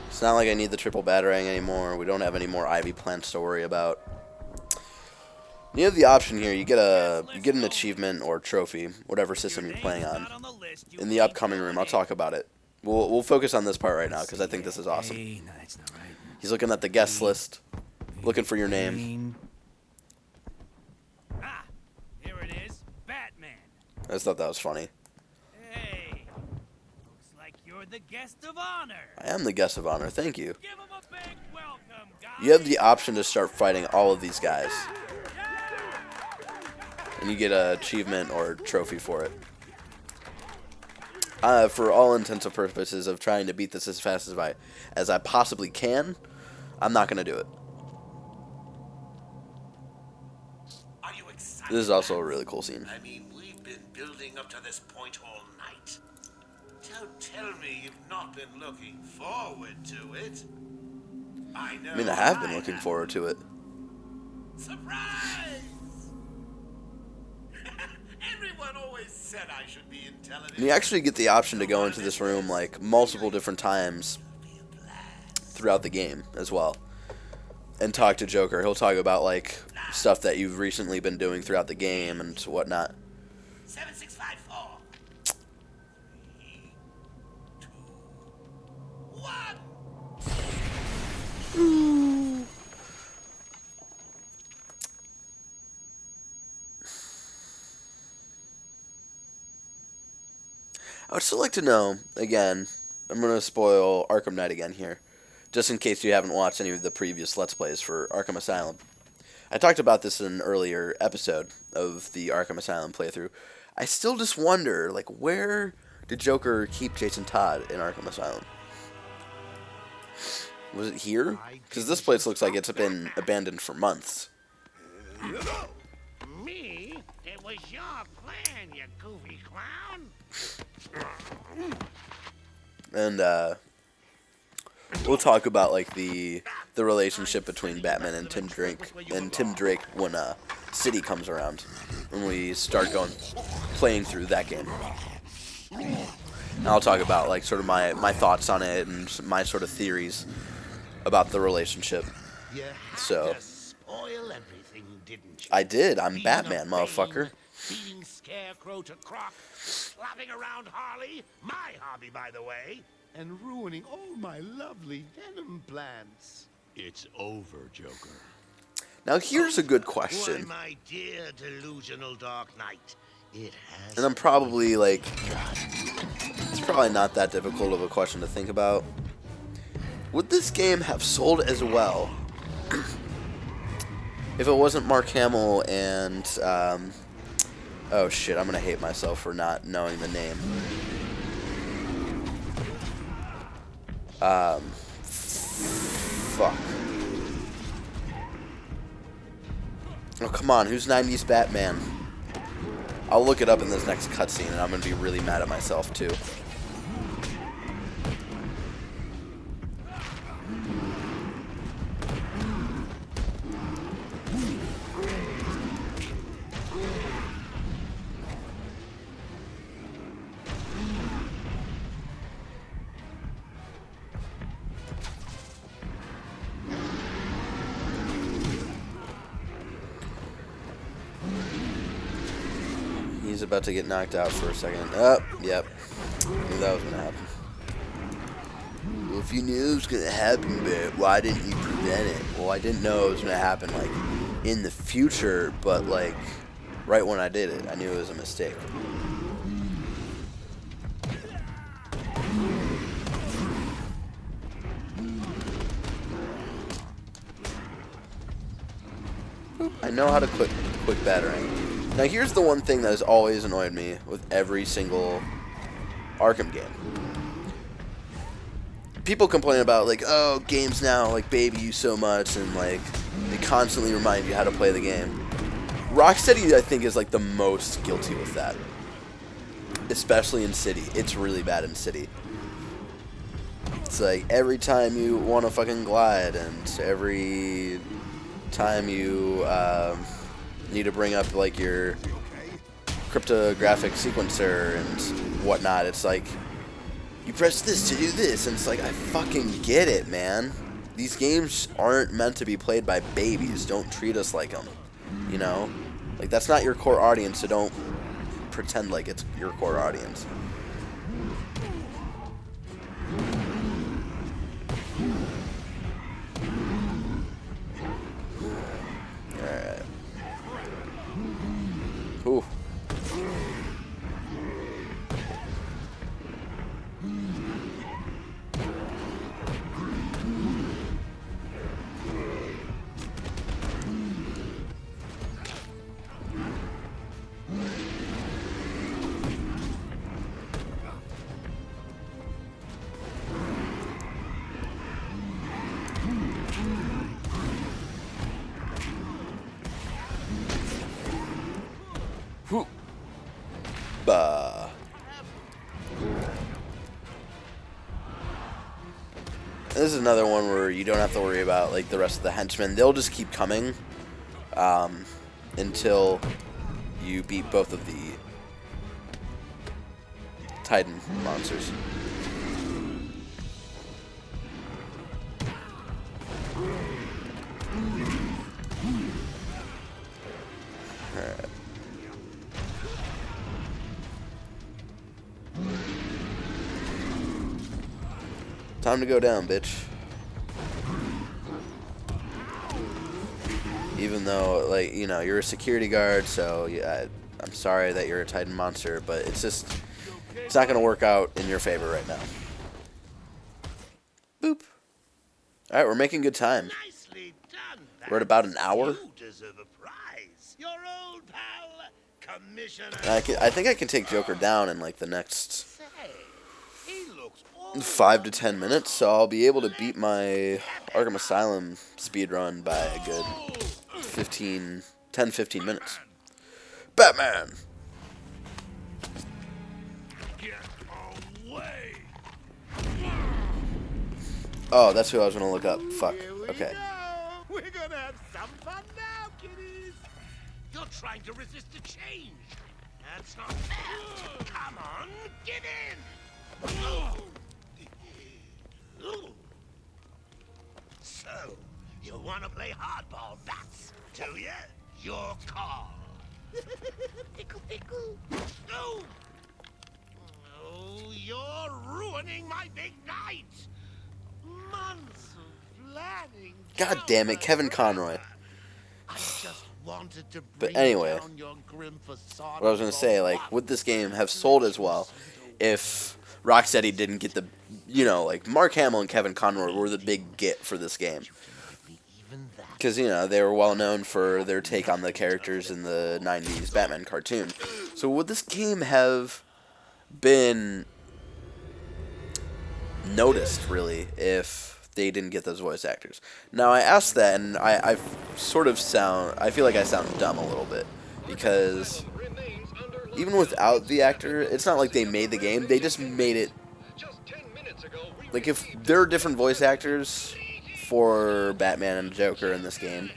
It's not like I need the triple batarang anymore. We don't have any more ivy plants to worry about. You have the option here. You get an achievement or trophy, whatever system you're playing on. In the upcoming room, I'll talk about it. We'll focus on this part right now because I think this is awesome. He's looking at the guest list. Looking for your name. Ah, here it is, Batman. I just thought that was funny. Hey, looks like you're the guest of honor. I am the guest of honor, thank you. Give him a big welcome, guys. You have the option to start fighting all of these guys. And you get an achievement or trophy for it. For all intents and purposes of trying to beat this as fast as I possibly can, I'm not going to do it. This is also a really cool scene. I mean, we've been building up to this point all night. Don't tell me you've not been looking forward to it. I know. I mean, I have been looking forward to it. Surprise! Everyone always said I should be intelligent. And you actually get the option to go into this room like multiple different times throughout the game as well. And talk to Joker. He'll talk about like stuff that you've recently been doing throughout the game and whatnot. 7654. 3, 2, 1. I would still like to know, again, I'm going to spoil Arkham Knight again here, just in case you haven't watched any of the previous Let's Plays for Arkham Asylum. I talked about this in an earlier episode of the Arkham Asylum playthrough. I still just wonder, like, where did Joker keep Jason Todd in Arkham Asylum? Was it here? Because this place looks like it's been abandoned for months. Me? It was your plan, you goofy clown. And we'll talk about like the relationship between Batman and Tim Drake when City comes around, when we start playing through that game. And I'll talk about like sort of my thoughts on it and my sort of theories about the relationship. So Spoil everything, didn't you? I did. I'm Batman, motherfucker. Feeding Scarecrow to Croc, slapping around Harley, my hobby, by the way, and ruining all my lovely venom plants. It's over, Joker. Now here's a good question. Why, my dear delusional Dark Knight, it has. And I'm probably like, it's probably not that difficult of a question to think about. Would this game have sold as well if it wasn't Mark Hamill and, oh shit, I'm gonna hate myself for not knowing the name. Fuck. Oh, come on. Who's 90s Batman? I'll look it up in this next cutscene, and I'm going to be really mad at myself, too. He's about to get knocked out for a second. Oh, yep. Knew that was going to happen. Well, if you knew it was going to happen, but why didn't you prevent it? Well, I didn't know it was going to happen, like, in the future, but, like, right when I did it, I knew it was a mistake. I know how to quick battering. Now here's the one thing that has always annoyed me with every single Arkham game. People complain about, like, oh, games now, like, baby you so much, and, like, they constantly remind you how to play the game. Rocksteady, I think, is, like, the most guilty with that. Especially in City. It's really bad in City. It's like, every time you want to fucking glide, and every time you, need to bring up, like, your cryptographic sequencer and whatnot, it's like, you press this to do this, and it's like, I fucking get it, man. These games aren't meant to be played by babies. Don't treat us like them, you know? Like, that's not your core audience, so don't pretend like it's your core audience. Alright. Ooh. Bah. This is another one where you don't have to worry about, like, the rest of the henchmen. They'll just keep coming until you beat both of the Titan monsters. Alright. Time to go down, bitch. Even though, like, you know, you're a security guard, so yeah, I'm sorry that you're a Titan monster, but it's just, it's not going to work out in your favor right now. Boop. Alright, we're making good time. Nicely done, We're at about an hour. You deserve a prize. Your old pal, Commissioner. I think I can take Joker down in, like, the next Say, he looks all 5 to 10 minutes, so I'll be able to beat my Arkham Asylum speedrun by a good 10-15 minutes. Batman! get away. Oh, that's who I was going to look up. Fuck. Here we Okay. go. We're gonna have some fun now, kiddies. You're trying to resist the change. That's not fair. Come on, get in. So, you want to play hardball, bats, do you? Your call. Pickle, pickle. No. Oh, you're ruining my big night. Months of planning. God damn it, Kevin Conroy. I just wanted to But bring anyway, down your grim facade what I was going to say, like, would this game have sold as well if Rocksteady didn't get the, you know, like, Mark Hamill and Kevin Conroy were the big get for this game. even that. Because, you know, they were well known for their take on the characters in the 90s Batman cartoon. So would this game have been noticed, really, if they didn't get those voice actors. Now I asked that, and I feel like I sound dumb a little bit, because even without the actor, it's not like they made the game. They just made it. Like, if there are different voice actors for Batman and Joker in this game,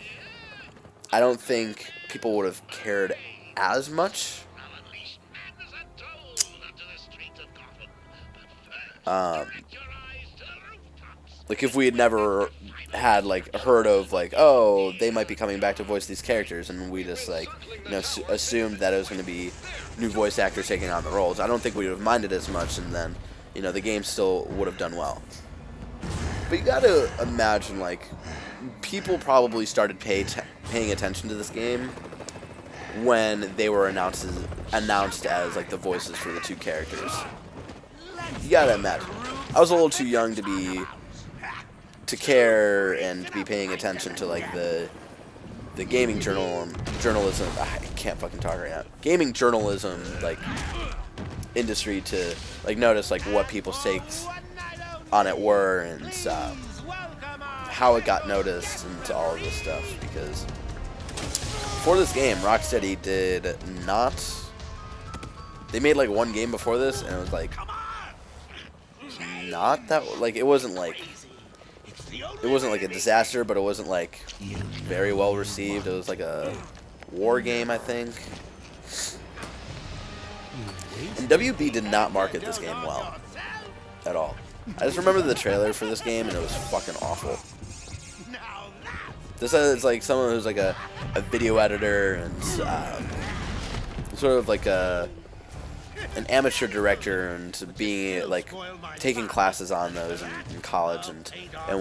I don't think people would have cared as much. Like, if we had never had, like, heard of, like, oh, they might be coming back to voice these characters, and we just, like, you know, assumed that it was going to be new voice actors taking on the roles, I don't think we would have minded as much, and then, you know, the game still would have done well. But you gotta imagine, like, people probably started paying attention to this game when they were announced as, like, the voices for the two characters. You gotta imagine. I was a little too young to care and to be paying attention to, like, the gaming journalism. I can't fucking talk right now. Gaming journalism, like, industry to, like, notice, like, what people's takes on it were, and how it got noticed, and all of this stuff. Because for this game, Rocksteady did not. They made, like, one game before this, and it was like not that, like, it wasn't like a disaster, but it wasn't, like, very well received. It was like a war game, I think. And WB did not market this game well at all. I just remember the trailer for this game, and it was fucking awful. This is like someone who's like a video editor and sort of like an amateur director, and being, like, taking classes on those in college and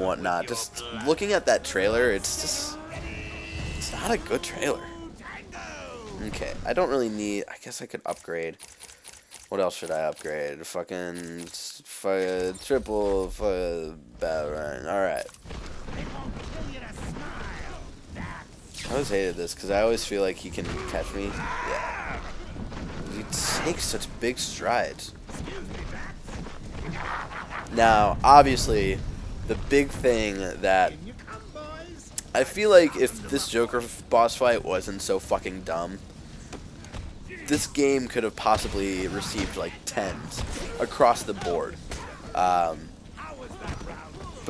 whatnot. Just looking at that trailer, it's not a good trailer. Okay, I don't really need. I guess I could upgrade. What else should I upgrade? Fucking triple battle run. Alright. I always hated this because I always feel like he can catch me. Yeah. He takes such big strides. Now, obviously, the big thing that I feel like if this Joker boss fight wasn't so fucking dumb, this game could have possibly received, like, 10s across the board. But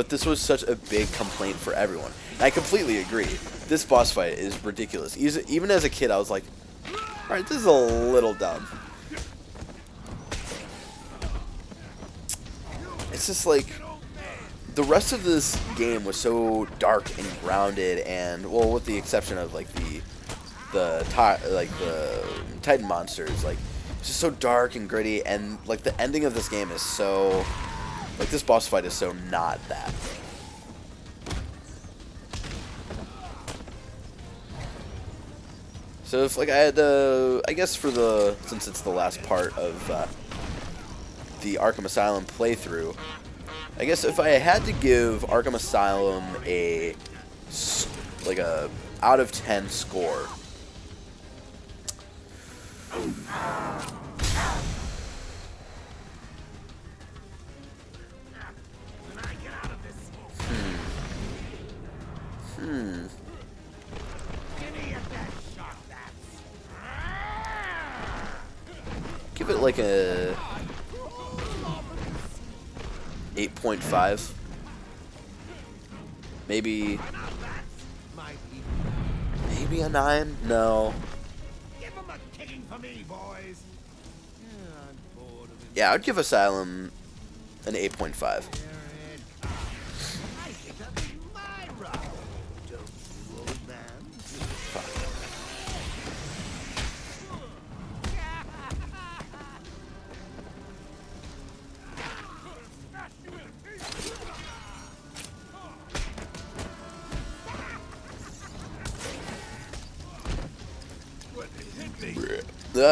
this was such a big complaint for everyone. And I completely agree. This boss fight is ridiculous. Even as a kid, I was like, alright, this is a little dumb. It's just like, the rest of this game was so dark and grounded, and, well, with the exception of, like, the Titan monsters, like, it's just so dark and gritty, and, like, the ending of this game is so, like, this boss fight is so not that. So if, like, I had to, I guess since it's the last part of the Arkham Asylum playthrough, I guess if I had to give Arkham Asylum a out of 10 score, give it like a 8.5. Maybe a 9? No. Yeah, I'd give Asylum an 8.5.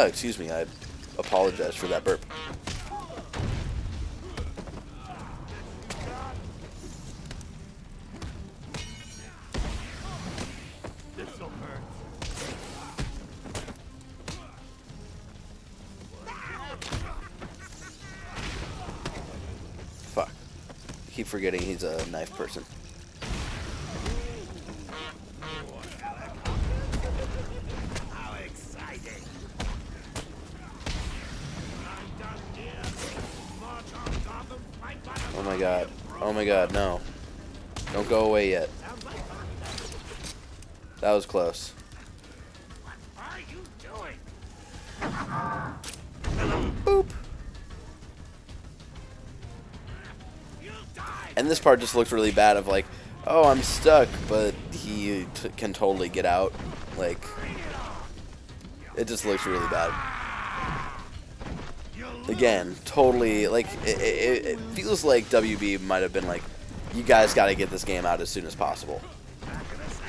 Excuse me, I apologize for that burp. This'll hurt. Fuck. keep forgetting he's a knife person. How exciting! I'm done here. March on Gotham, fight by the Oh my god. Oh my god, no. Don't go away yet. sounds like fun. That was close. What are you doing? Boop. You died! And this part just looked really bad of like, oh, I'm stuck, but he can totally get out. Like, it just looks really bad. Again, totally, like, it feels like WB might have been like, you guys got to get this game out as soon as possible.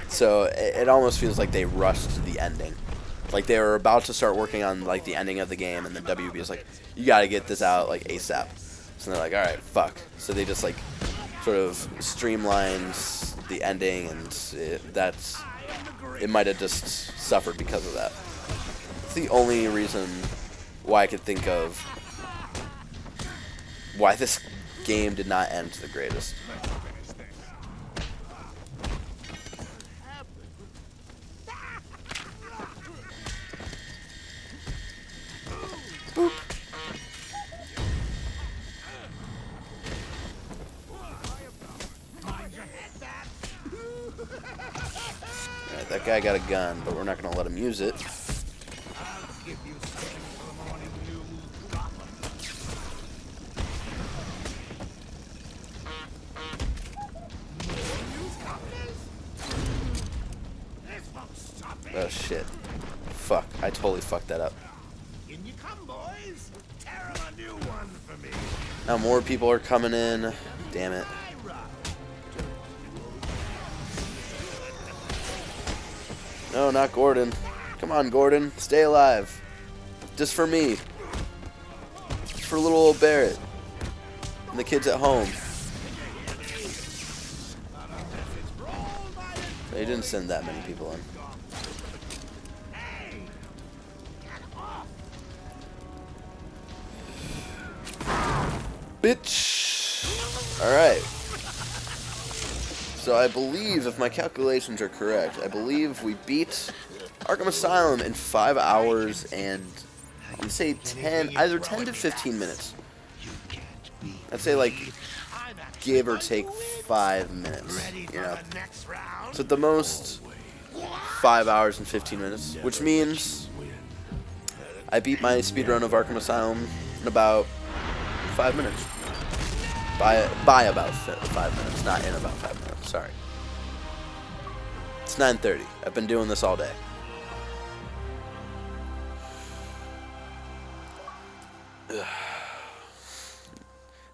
So it almost feels like they rushed to the ending. Like they were about to start working on like the ending of the game, and then WB is like, you got to get this out like ASAP. So they're like, all right, fuck. So they just like sort of streamlined the ending, and it might have just suffered because of that. It's the only reason why I could think of why this game did not end the greatest. Boop. Alright, that guy got a gun, but we're not going to let him use it. Oh shit. Fuck, I totally fucked that up. In you come, boys. Tear 'em a new one for me. Now more people are coming in. Damn it. No, not Gordon. Come on, Gordon. Stay alive. Just for me. Just for little old Barrett. And the kids at home. They didn't send that many people in. Bitch. Alright. So I believe, if my calculations are correct, I believe we beat Arkham Asylum in 5 hours and I'm gonna say 10, either 10 to 15 minutes. I'd say like, give or take 5 minutes, you know. So at the most, 5 hours and 15 minutes, which means I beat my speedrun of Arkham Asylum in about 5 minutes. By about 5 minutes, not in about 5 minutes, sorry. It's 9:30. I've been doing this all day.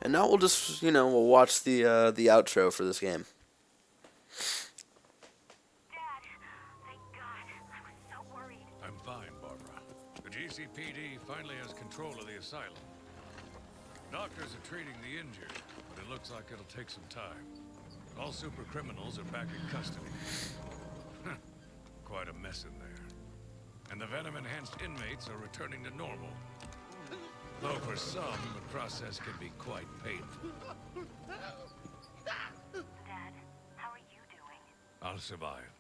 And now we'll just, you know, we'll watch the outro for this game. Dad, thank God. I was so worried. I'm fine, Barbara. The GCPD finally has control of the asylum. Doctors are treating the injured, but it looks like it'll take some time. All super criminals are back in custody. Quite a mess in there. And the venom-enhanced inmates are returning to normal. Though for some, the process can be quite painful. Dad, how are you doing? I'll survive.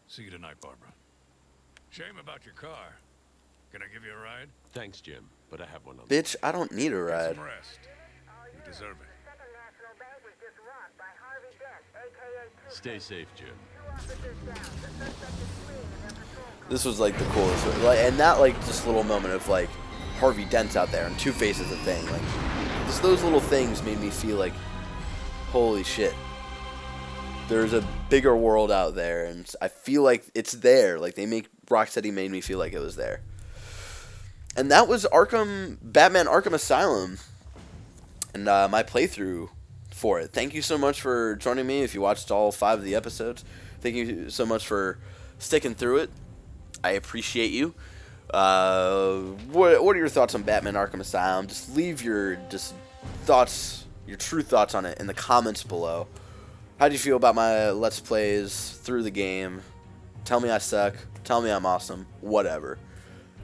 See you tonight, Barbara. Shame about your car. Can I give you a ride? Thanks, Jim, but I have one on. Bitch, I don't need a Get ride. some rest. You deserve it. Second National Bank was just robbed by Harvey Dent, a.k.a. Stay safe, Jim. Two officers down. The suspect is fleeing in their patrol car. This was like the coolest, like, and that like just little moment of like Harvey Dent's out there and Two-Face is a thing. Like, just those little things made me feel like, holy shit. There's a bigger world out there, and I feel like it's there. Like Rocksteady made me feel like it was there. And that was Batman Arkham Asylum, and my playthrough for it. Thank you so much for joining me. If you watched all 5 of the episodes, thank you so much for sticking through it. I appreciate you. What are your thoughts on Batman Arkham Asylum? Just leave your thoughts, your true thoughts on it in the comments below. How do you feel about my Let's Plays through the game? Tell me I suck. Tell me I'm awesome. Whatever.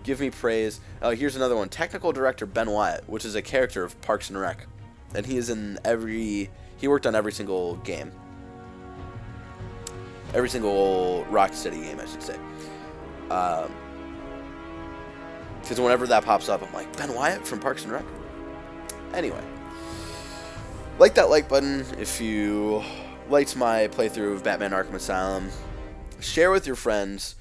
Give me praise. Here's another one. Technical director Ben Wyatt, which is a character of Parks and Rec. And he is in He worked on every single game. Every single Rocksteady game, I should say. Because whenever that pops up, I'm like, Ben Wyatt from Parks and Rec? Anyway. Like that like button if you liked my playthrough of Batman Arkham Asylum. Share with your friends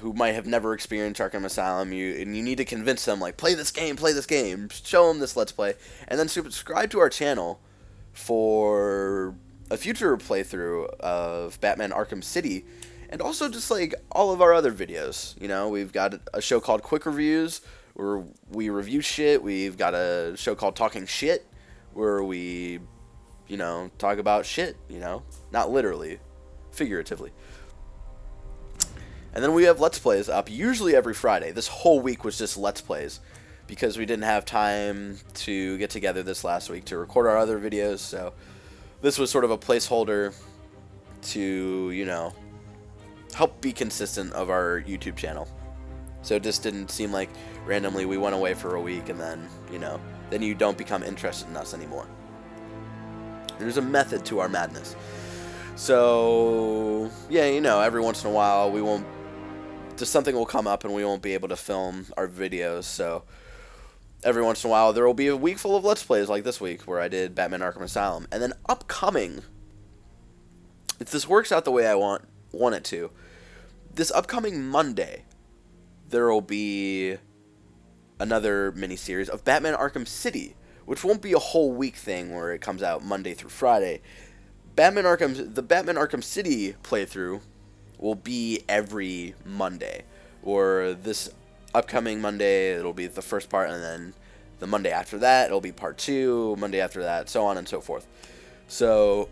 who might have never experienced Arkham Asylum. And you need to convince them, like, play this game. Show them this Let's Play. And then subscribe to our channel for a future playthrough of Batman Arkham City. And also just, like, all of our other videos. You know, we've got a show called Quick Reviews, where we review shit. We've got a show called Talking Shit, where we, you know, talk about shit, you know. Not literally, figuratively. And then we have Let's Plays up, usually every Friday. This whole week was just Let's Plays, because we didn't have time to get together this last week to record our other videos, so this was sort of a placeholder to, you know, help be consistent of our YouTube channel. So it just didn't seem like randomly we went away for a week and then, you know, then you don't become interested in us anymore. There's a method to our madness. So, yeah, you know, every once in a while we won't, just something will come up and we won't be able to film our videos, so every once in a while there will be a week full of Let's Plays like this week where I did Batman Arkham Asylum. And then upcoming, if this works out the way I want it to, this upcoming Monday there will be another mini-series of Batman Arkham City, which won't be a whole week thing where it comes out Monday through Friday. The Batman Arkham City playthrough will be every Monday. Or this upcoming Monday, it'll be the first part, and then the Monday after that, it'll be part 2, Monday after that, so on and so forth. So,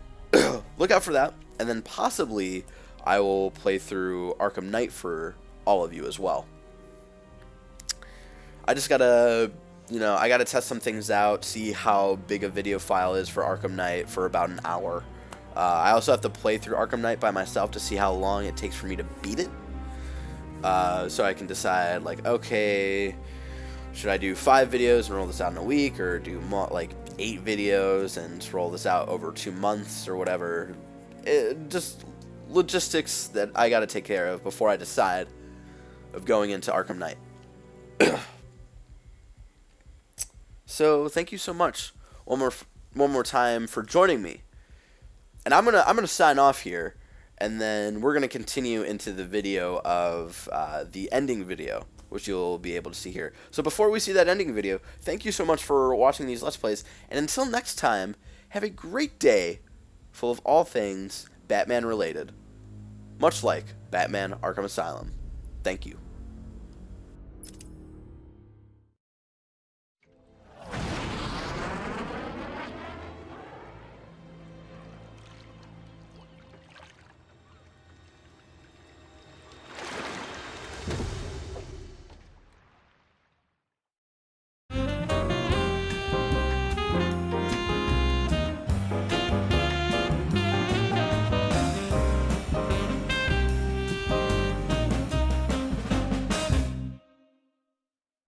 look out for that, and then possibly I will play through Arkham Knight for all of you as well. I just gotta, you know, I gotta test some things out, see how big a video file is for Arkham Knight for about an hour. I also have to play through Arkham Knight by myself to see how long it takes for me to beat it. So I can decide, like, okay, should I do 5 videos and roll this out in a week, or do like 8 videos and roll this out over 2 months or whatever. Just logistics that I gotta take care of before I decide of going into Arkham Knight. So thank you so much one more time for joining me. And I'm gonna sign off here, and then we're gonna continue into the video of the ending video, which you'll be able to see here. So before we see that ending video, thank you so much for watching these Let's Plays, and until next time, have a great day full of all things Batman related, much like Batman Arkham Asylum. Thank you.